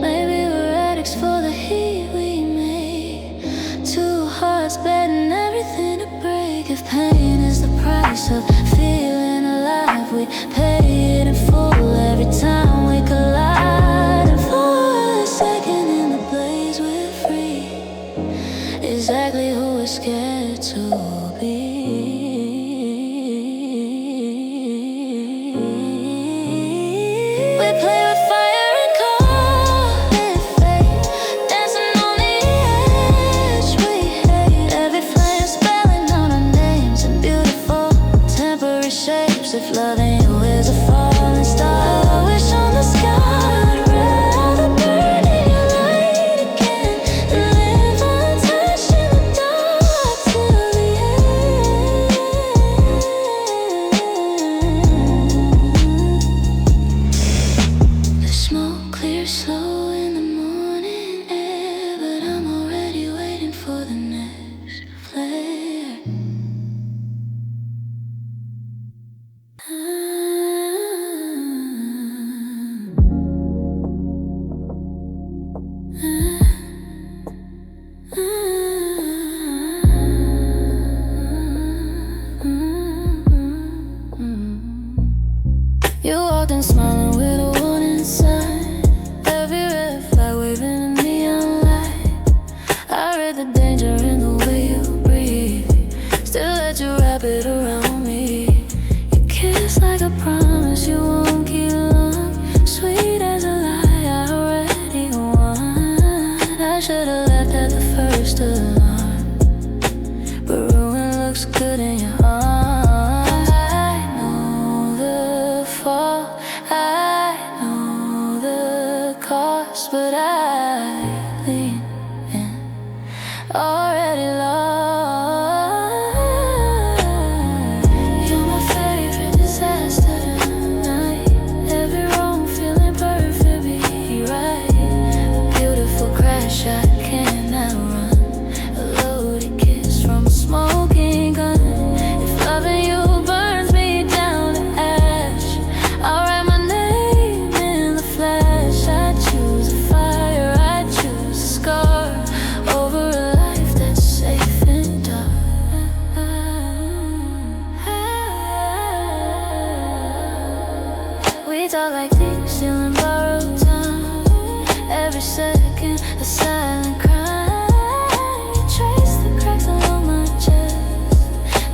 Maybe we're addicts for the heat we make. Two hearts betting everything to break. If pain is the price of feeling alive, we pay it in full every time we collide. And for a second in the blaze we're free. Exactly who we're scared to be. We play with fire and call it fate. Dancing on the edge we hate. Every flame spelling out our names in beautiful temporary shapes. If loving you is a falling star, I wish on the sky. I'd rather burn in your light again and live untouched in the dark till the end. The smoke clears slow in the morning air, but I'm already waiting for the next flare. You walked in smiling with a warning sign. Every red flag waving a neon light. I read the danger in the way you breathe. Still let you wrap it around me. You kiss like a promise you won't keep long. Sweet as a lie, I already won. I should've left at the first alarm, but ruin looks good in your arms. I know the fall, I know the cost, but I lean in, already lost. You're my favorite disaster tonight. Every wrong feeling perfectly right. A beautiful crash I cannot run. A loaded kiss from a smoking gun. If loving you burns me down to ash, I'll write my name in the flash. I choose a fire, I choose a scar over a life that's safe and dark. We talk like thieves stealing borrowed time. Every second a silent crime. You trace the cracks along my chest.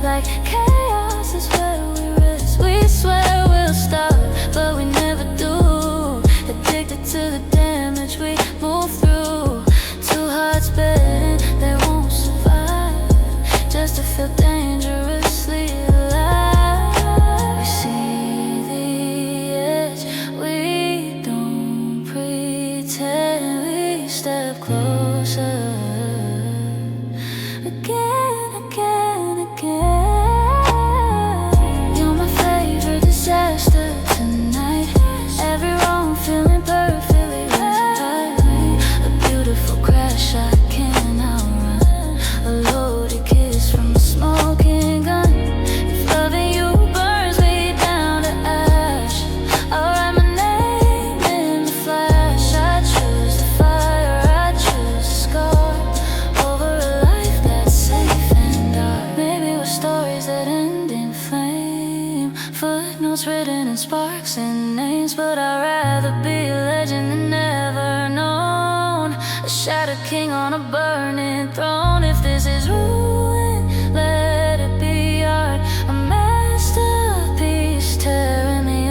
Like chaos is where we rest. We swear we'll stop, but we never do. Addicted to the damage we move through. Two hearts betting they won't survive, just to feel dangerously alive. We see the edge, we don't pretend. We step closer again, again, again. You're my favorite disaster tonight. Every wrong feeling perfectly right. A beautiful crash I cannot run. A loaded kiss from a smoking gun. If loving you burns me down to ash, I'll write my name in the flash. I choose the fire, I choose the scar over a life that's safe and dark. Maybe we're stories that end in flame. Footnotes written in sparks and names, but I'd rather be a legend than never known. A shattered king on a burning throne. If this is ruin, let it be art. A masterpiece tearing me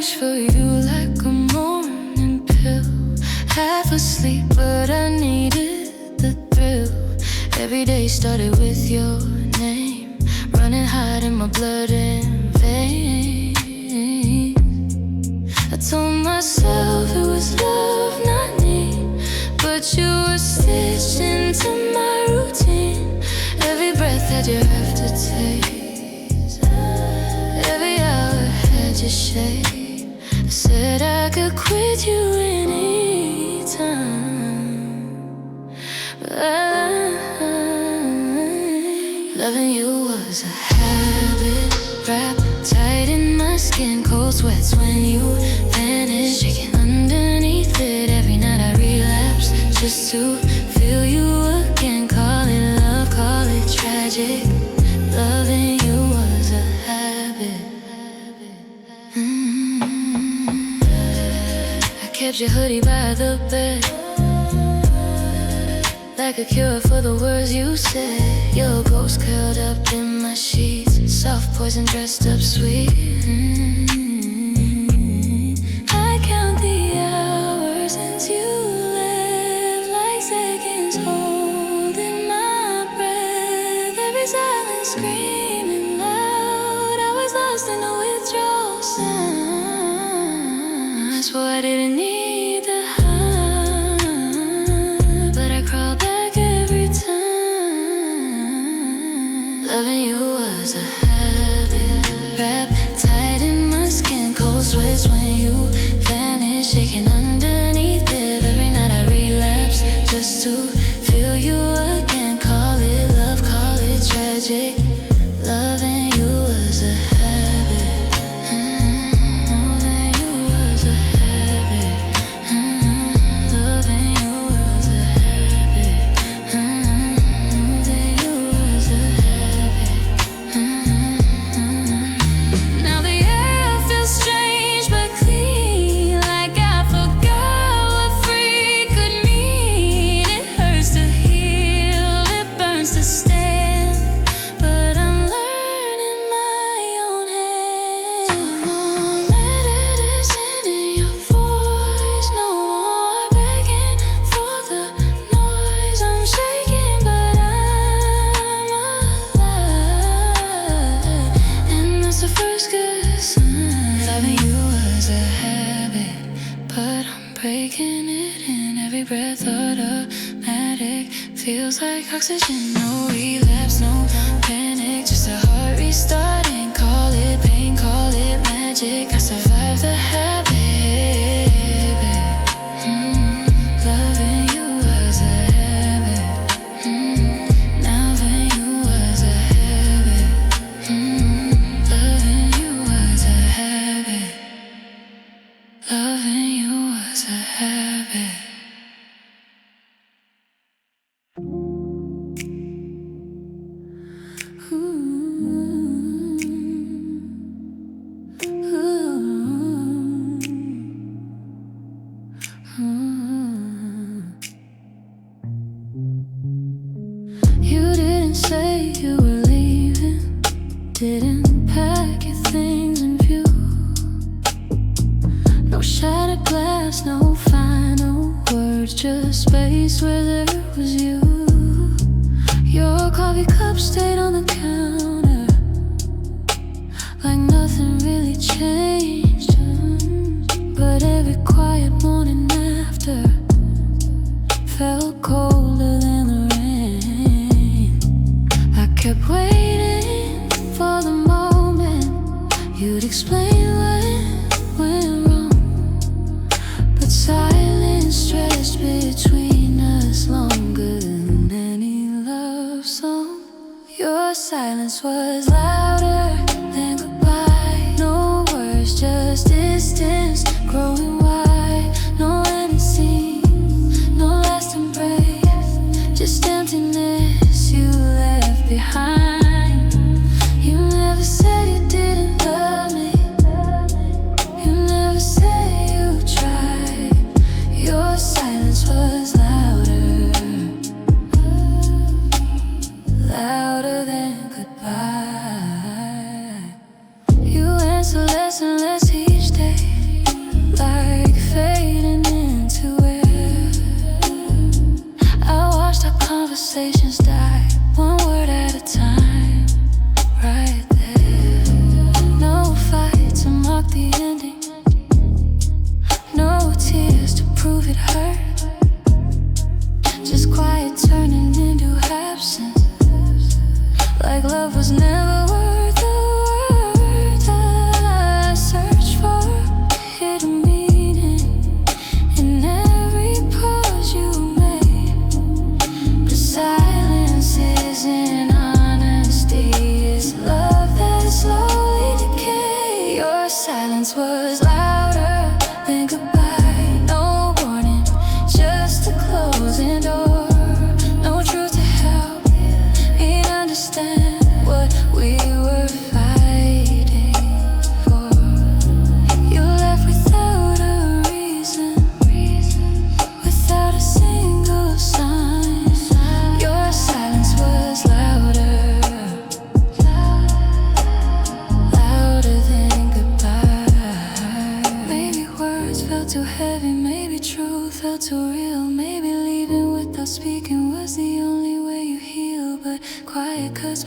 wish for you like a morning pill. Half asleep, but I needed the thrill. Every day started with your name, running hot in my blood and veins. I told myself it was love, not need, but you were stitched into my routine. Every breath had your aftertaste, every hour had your shade. I said I could quit you anytime, but loving you was a habit, wrapped tight in my skin, cold sweats when you vanished, shaking underneath it. Every night I relapse just to feel you again. Call it love, call it tragic. Loving you was a habit. I kept your hoodie by the bed, like a cure for the words you said. Your ghost curled up in my sheets, soft poison dressed up sweet. I count the hours since you left, like seconds holding my breath. Every silence screaming loud, I was lost in the withdrawal sound. I swore I didn't need the high, but I crawled back every time. Loving you was a habit, wrapped tight in my skin, cold sweats when you vanished, shaking underneath it. Every night I relapse just to feel you again. Call it love, call it tragic. Loving you was a habit. Loving you was a habit. Loving you was a habit. Loving you was a habit. Now the air feels strange but clean, like I forgot what free could mean. It hurts to heal, it burns to stand, but I'm learning my own hand. No more medicine in your voice, no more begging for the noise. I'm shaking, but I'm alive, and that's the first good sign. Loving you was a habit, but I'm breaking it in. Every breath automatic, feels like oxygen. No relapse, no panic, just a heart restarting. Call it pain, call it magic. I survived the habit. Loving you was a habit. Loving you was a habit. Loving you was a habit. Loving you was a habit. You didn't say you were leaving, didn't pack your things in view. No shattered glass, no final words, just space where there was you. Your coffee cup stayed on the counter, like nothing really changed. But every quiet morning after felt colder than the rain. I kept waiting for the moment you'd explain what went wrong, but silence stretched between us longer than any love song. Your silence was louder than goodbye. No words, just distance growing wide. No ending scene, no last embrace, just emptiness you left behind. You never said you didn't love me, you never said you tried. Your silence was louder, louder than goodbye. You answer less and less each day,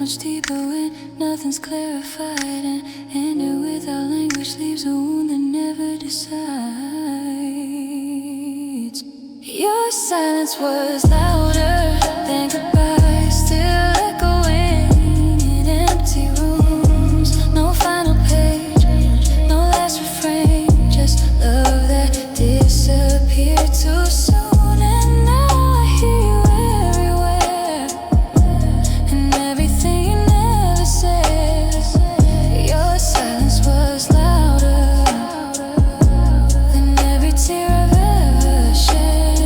much deeper when nothing's clarified. And anger without language leaves a wound that never decides. Your silence was louder than goodbye, still echoing in empty rooms. No final page, no last refrain, just love that disappeared too soon. And now I hear you everywhere, and everything you never said. Your silence was louder than every tear I've ever shed.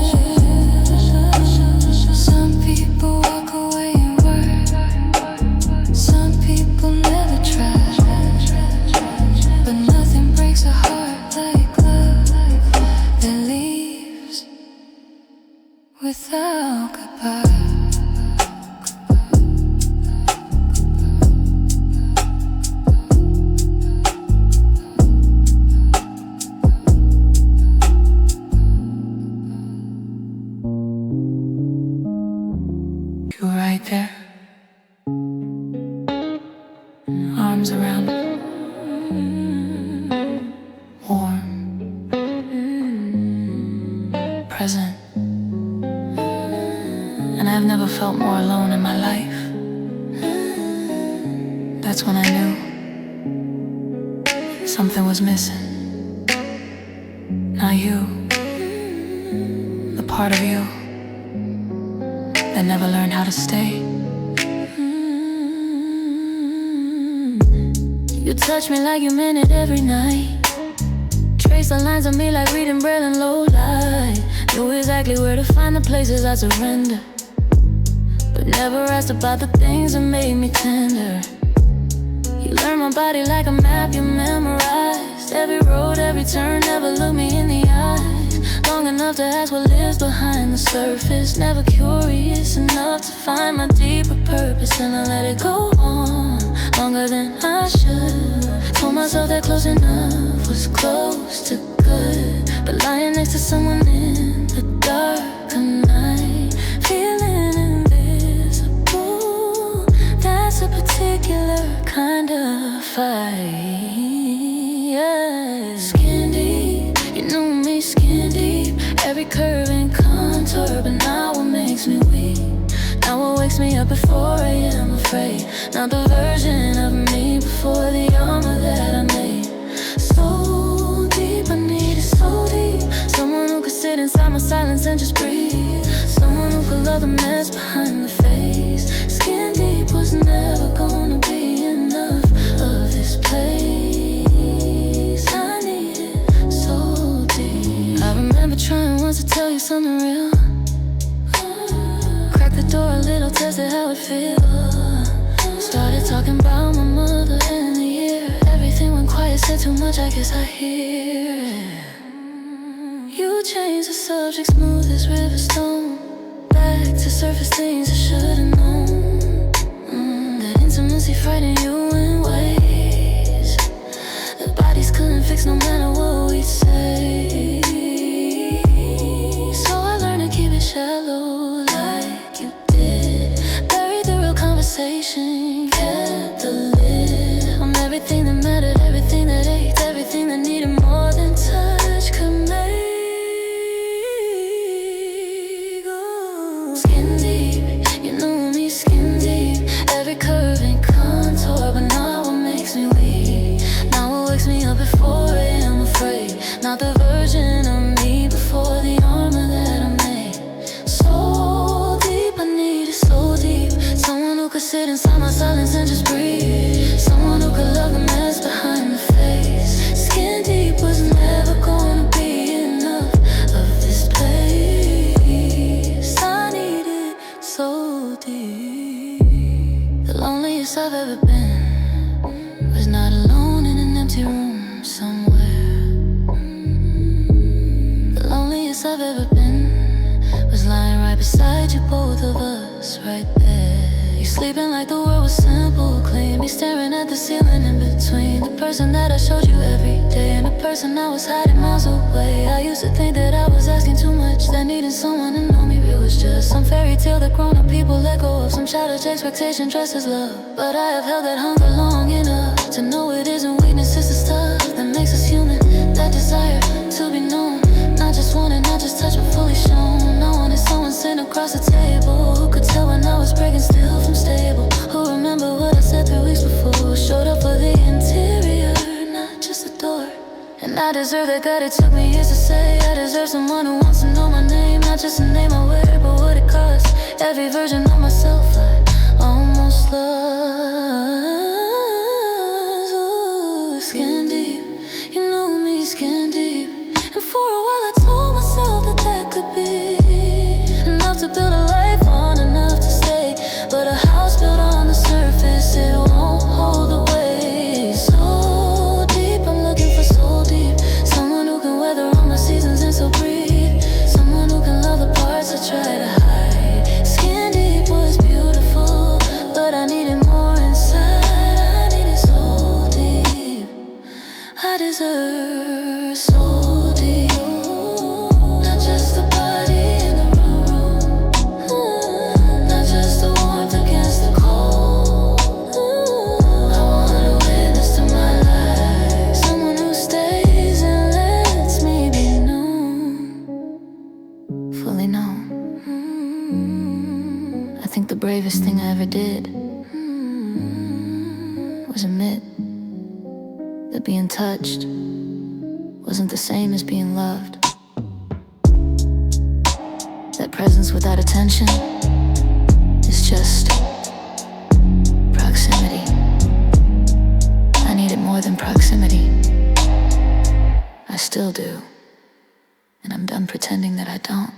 Some people walk away and work, some people never try, but nothing breaks a heart like love that leaves without goodbye. You were right there, arms around me, warm, present. And I've never felt more alone in my life. That's when I knew something was missing. Not you, the part of you that never learned how to stay. You touch me like you meant it every night. Trace the lines of me like reading braille in low light. Knew exactly where to find the places I surrender, but never asked about the things that made me tender. You learn my body like a map you memorized. Every road, every turn, never look me in the eyes. Long enough to ask what lives behind the surface. Never curious enough to find my deeper purpose. And I let it go on longer than I should. Told myself that close enough was close to good, but lying next to someone in the dark of night, feeling invisible, that's a particular kind of fight. Yeah. Skin deep, you knew me skin deep. Every curve and contour, but now what makes me weak? Now what wakes me up before I am afraid? Not the version of me before the armor that I made. So deep, I need it so deep. Someone who could sit inside my silence and just breathe. Someone who could love the mess behind the face. Skin deep was never gonna be enough of this place. I need it so deep. I remember trying once to tell you something real. Crack the door a little, tested how it feels. Started talking about my mother and the year. Everything went quiet, said too much, I guess I hear it. You changed the subject, smooth as river stone. Back to surface things I should've known. That intimacy frightened you in ways that bodies couldn't fix no matter what we'd say. So I learned to keep it shallow like you did. Buried the real conversation, kept the lid on everything that mattered, everything that ached, everything that needed more than touch could make. Skin deep, you knew me skin deep. Every curve and contour, but not what makes me weak. Not what wakes me up before I am afraid. Not the version of me before the armor that I made. So deep, I need it so deep. Someone who could sit inside my silence and just breathe. Someone who could love the mess behind the face. Skin deep was never gonna be enough of this place. I need it so deep. The loneliest I've ever been was not alone in an empty room somewhere. The loneliest I've ever been was lying right beside you, both of us right there. You sleeping like the world was simple, clean. Me staring at the ceiling in between the person that I showed you every day and the person I was hiding miles away. I used to think that I was asking too much, that needing someone to know me it was just some fairy tale that grown-up people let go of. Some childish expectation dressed as love. But I have held that hunger long enough to know it isn't weakness, it's the stuff that makes us human. That desire to be known, not just wanted, not just touched, but fully shown. I wanted someone sitting across the table who could tell when I was breaking still from stable, who remember what I said 3 weeks before, showed up for the interior, not just the door. And I deserve that God, it took me years to say. I deserve someone who wants to know my name, not just a name I wear, but what it costs. Every version of myself I almost lost. Ooh, skin deep, you know me, skin deep. And for a while I told myself that that could be enough to build a life on, enough to stay. But a house built on the surface, it won't hold the weight. So deep, I'm looking for so deep. Someone who can weather all my seasons and still breathe. Someone who can love the parts I try to hide. Skin deep was beautiful, but I needed more inside. I needed so deep. I deserve so deep. Not just the body in the room, not just the warmth against the cold. I want a witness to my life, someone who stays and lets me be known, fully known. I think the bravest thing I ever did was admit that being touched wasn't the same as being loved. That presence without attention is just proximity. I needed more than proximity. I still do. And I'm done pretending that I don't.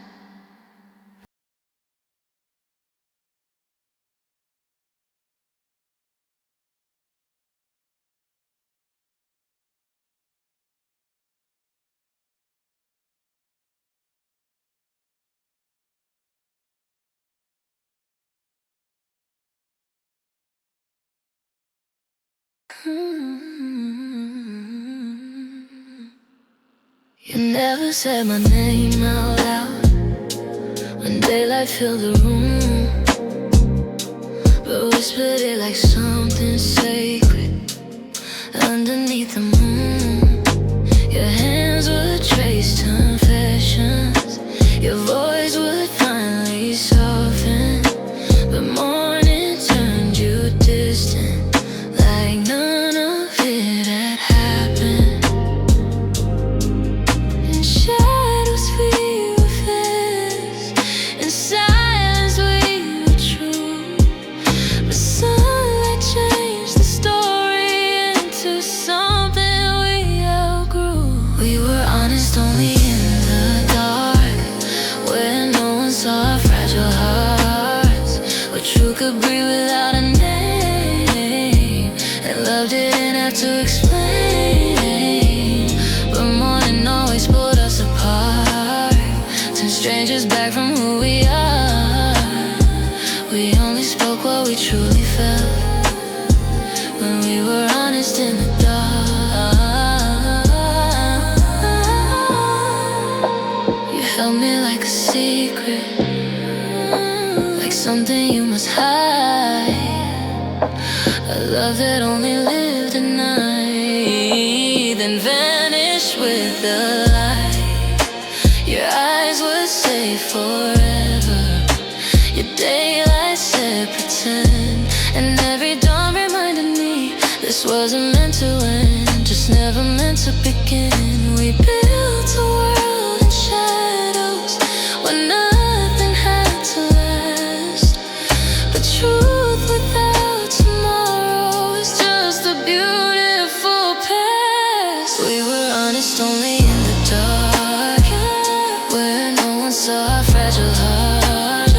You never said my name out loud when daylight filled the room, but whispered it like something sacred underneath the moon. Your hands would trace confessions, your voice would finally soften, but morning turned you distant, like none of it had happened. In shadows we were fast, in silence we were true, but sunlight changed the story into something we outgrew. We were honest only in the dark, where no one saw our fragile hearts, where truth could breathe without a name, and love didn't have to explain. But morning always pulled us apart, turned strangers back from who we are. We only spoke what we truly felt when we were honest in the dark. You held me like a secret, like something you must hide. A love that only lived at night, then vanished with the light. Your eyes would say forever, your daylight said pretend, and every dawn reminded me this wasn't meant to end, just never meant to begin. We built a world in shadows where nothing had to last, but truth without tomorrow is just a beautiful past. We were honest only in the dark, where no one saw our fragile heart,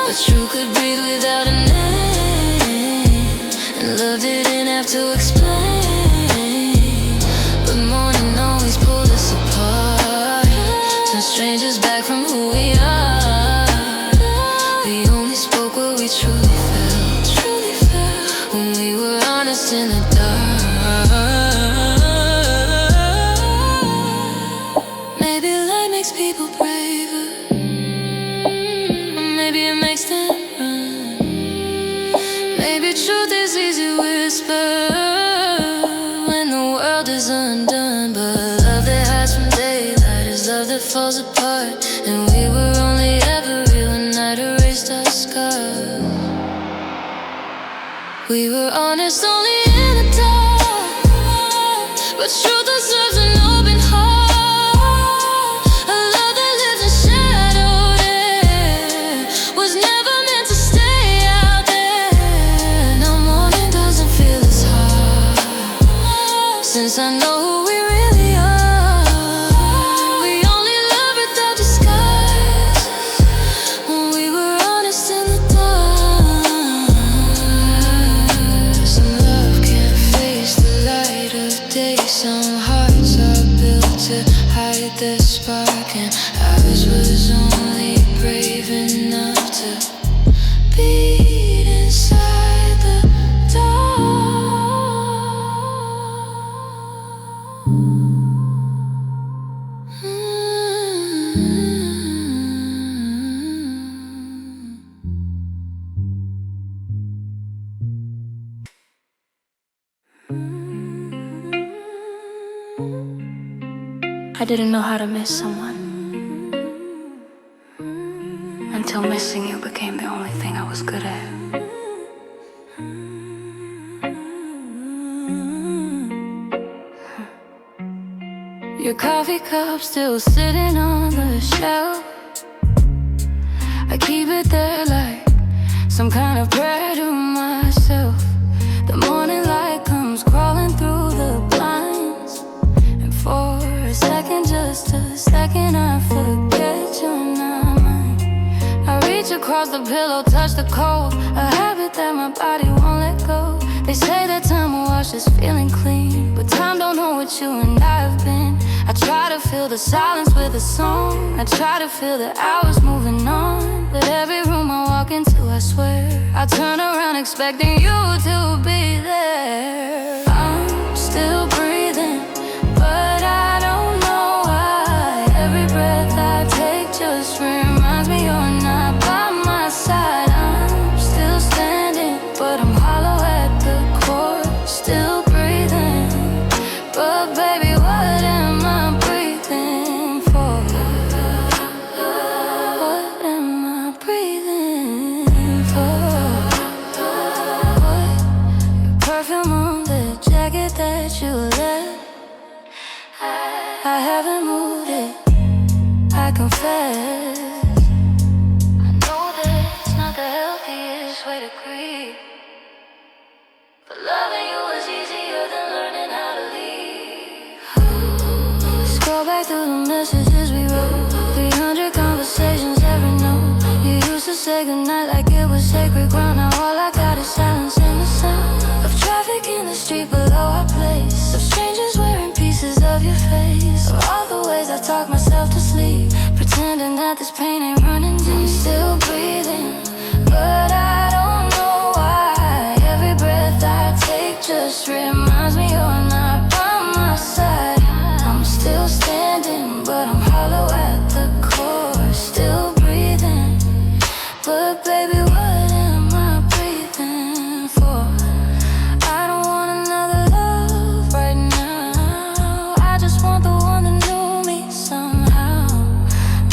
but truth could breathe without a name, and love didn't have to explain. But morning always pulled us apart, turned strangers back from who we are. We only spoke what we truly felt when we were honest in the dark. Maybe light makes people braver, is undone. But love that hides from daylight is love that falls apart. And we were only ever real when night erased our scars. We were honest only in the dark, but truth deserves an open heart. A love that lives in shadowed air was never meant to stay out there. Now morning doesn't feel as hard, since I know who we really are. We only love without disguise, when we were honest in the dark. Some love can't face the light of day. Some hearts are built to hide their spark, and ours was only brave enough to beat inside the I didn't know how to miss someone until missing you became the only thing I was good at. Your coffee cup still sitting on the shelf. I keep it there like some kind of prayer to myself. The morning light comes crawling through the blinds, and for a second, just a second, I forget you're not mine. I reach across the pillow, touch the cold, a habit that my body won't let go. They say that time will wash this feeling clean, but time don't know what you and I have been. I try to fill the silence with a song, I try to feel the hours moving on, but every room I walk into, I swear, I turn around expecting you to be there. I'm still breathing, but I don't know why. Every breath I take just reminds me you're not by my side. I'm still standing, but I'm hollow at the core. Still breathing, but baby, what am I breathing for? What am I breathing for? What? Your perfume on the jacket that you left, I haven't moved it, I confess. I know that it's not the healthiest way to grieve, but loving you was easier than learning how to leave. Scroll back through the messages we wrote, 300 conversations, every note. You used to say goodnight like it was sacred ground. Now all I got is silence and the sound of traffic in the street below our place, of strangers wearing pieces of your face, of all the ways I talk myself to sleep, pretending that this pain ain't running deep. I'm still breathing, but I don't know why. Every breath I take just reminds me you're not by my side. I'm still standing, but I'm hollow at the core. Still breathing, but baby, what am I breathing for? I don't want another love right now. I just want the one that knew me somehow.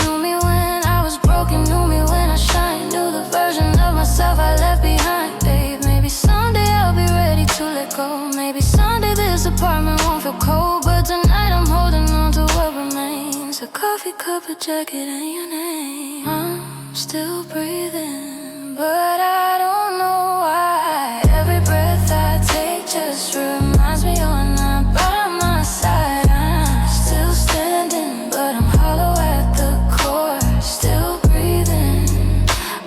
Knew me when I was broken, knew me when I shined, knew the version of myself I left behind. Babe, maybe someday I'll be ready to let go. Maybe someday this apartment won't feel cold, but tonight I'm holding on to what remains. A coffee cup, a jacket, and your name. I'm still breathing, but I don't know why. Every breath I take just reminds me you're not by my side. I'm still standing, but I'm hollow at the core. Still breathing,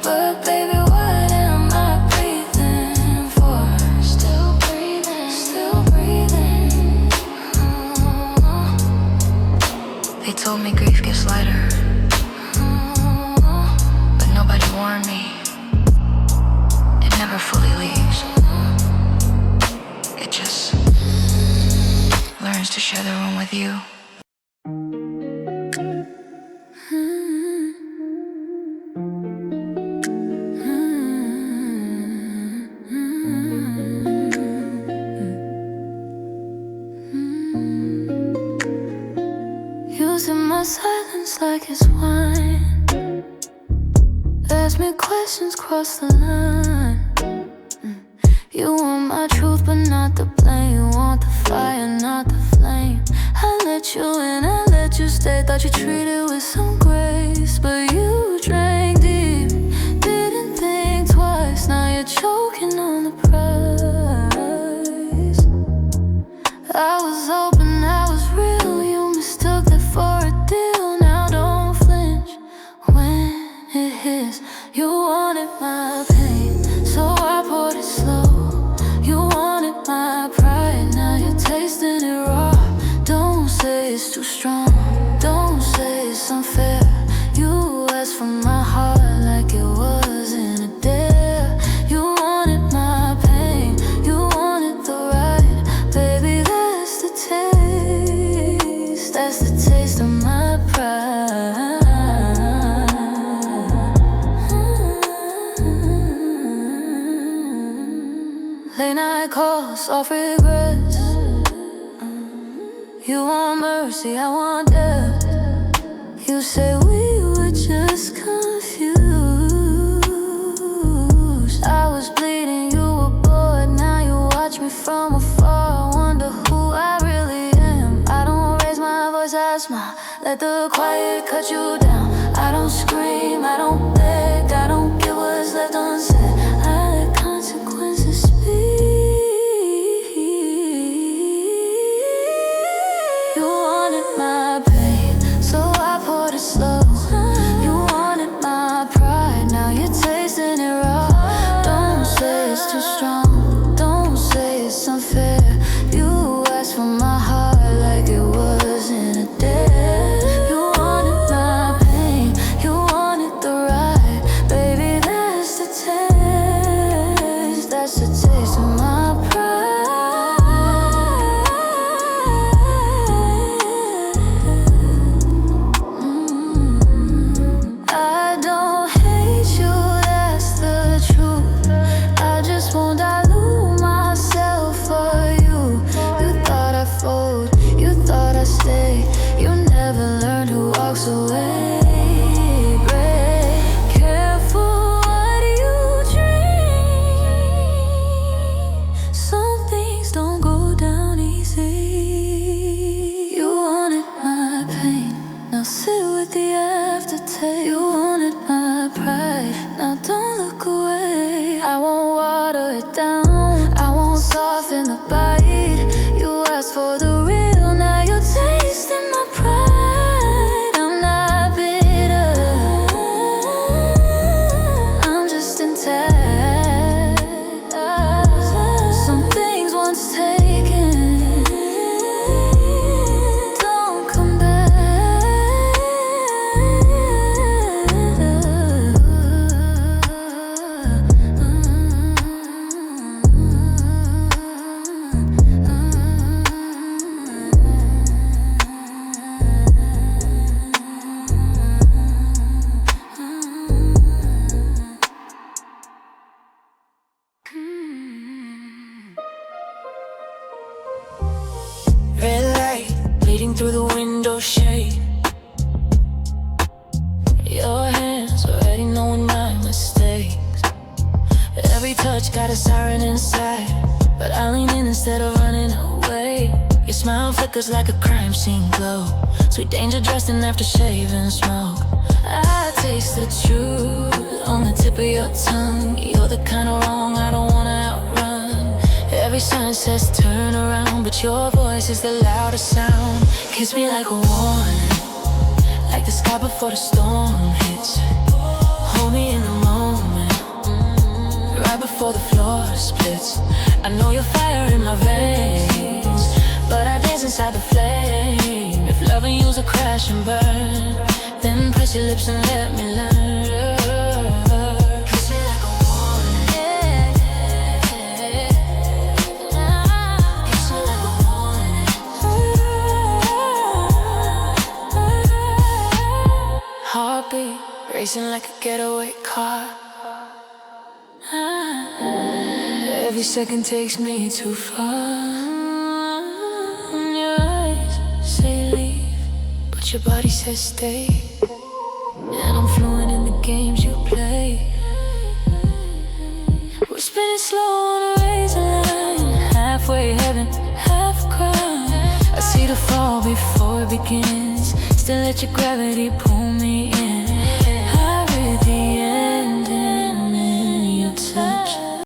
but baby, what am I breathing for? Still breathing, still breathing. They told me grief gets lighter, but nobody warned me it never fully leaves. It just learns to share the room with you. Using my silence like it's wine. Ask me questions, cross the line. You want my truth, but not the blame. You want the fire, not the flame. I let you in, I let you stay. Thought you treated with some grace, but you drank deep. Didn't think twice, now you're choking on the prize. I was open, I was real. You mistook that for a deal. Now don't flinch when it hits. You wanted my pain, so I poured it slow. You wanted my pride, now you're tasting it raw. Don't say it's too strong, don't say it's unfair. You asked for my heart like it wasn't a dare. You wanted my pain, you wanted the ride. Baby, that's the taste, that's the taste of my pride. Late night calls, soft regrets. You want mercy, I want death. You say we were just confused. I was bleeding, you were bored. Now you watch me from afar. I wonder who I really am. I don't raise my voice, I smile. Let the quiet cut you down. I don't scream, I don't beg, I don't get what's left unsaid. I let consequences speak. You wanted my pain, so I poured it slow. You wanted my pride, now you're tasting it raw. Don't say it's too strong, don't say it's unfair. You asked for my heart like it wasn't a dare. You wanted my pain, you wanted the ride. Baby, that's the taste, that's the taste of my pride. I don't hate you, that's the truth. I just won't dilute myself for you. You thought I fold, you thought I stay. You never learned who walks away. Break. Careful what you dream. Some things don't go down easy. You wanted my pain, now sit with the aftertaste. You wanted my pride, now don't look away. I won't water it down, I won't soften the bite. You asked for the real, now you're tasting my pride. I'm not bitter, I'm just intact. Some things once taken don't come back. Red light bleeding through the window shade. Your hands already knowing my mistakes. Every touch got a siren inside, but I lean in instead of running away. Your smile flickers like a crime scene glow. Sweet danger dressed in aftershave and smoke. I taste the truth on the tip of your tongue. You're the kind of wrong I don't wanna outrun. Every sign says turn around, but your voice is the loudest sound. Kiss me like a warning, like the sky before the storm hits. Hold me in the moment, right before the floor splits. I know you're fire in my veins, but I dance inside the flame. If loving you's a crash and burn, then press your lips and let me learn. Kiss me like a warning, kiss me like a warning. Heartbeat racing like a getaway car. Every second takes me too far. Your eyes say leave, but your body says stay. And I'm fluent in the games you play. We're spinning slow on a razor line, halfway heaven, half crime. I see the fall before it begins. Still let your gravity pull me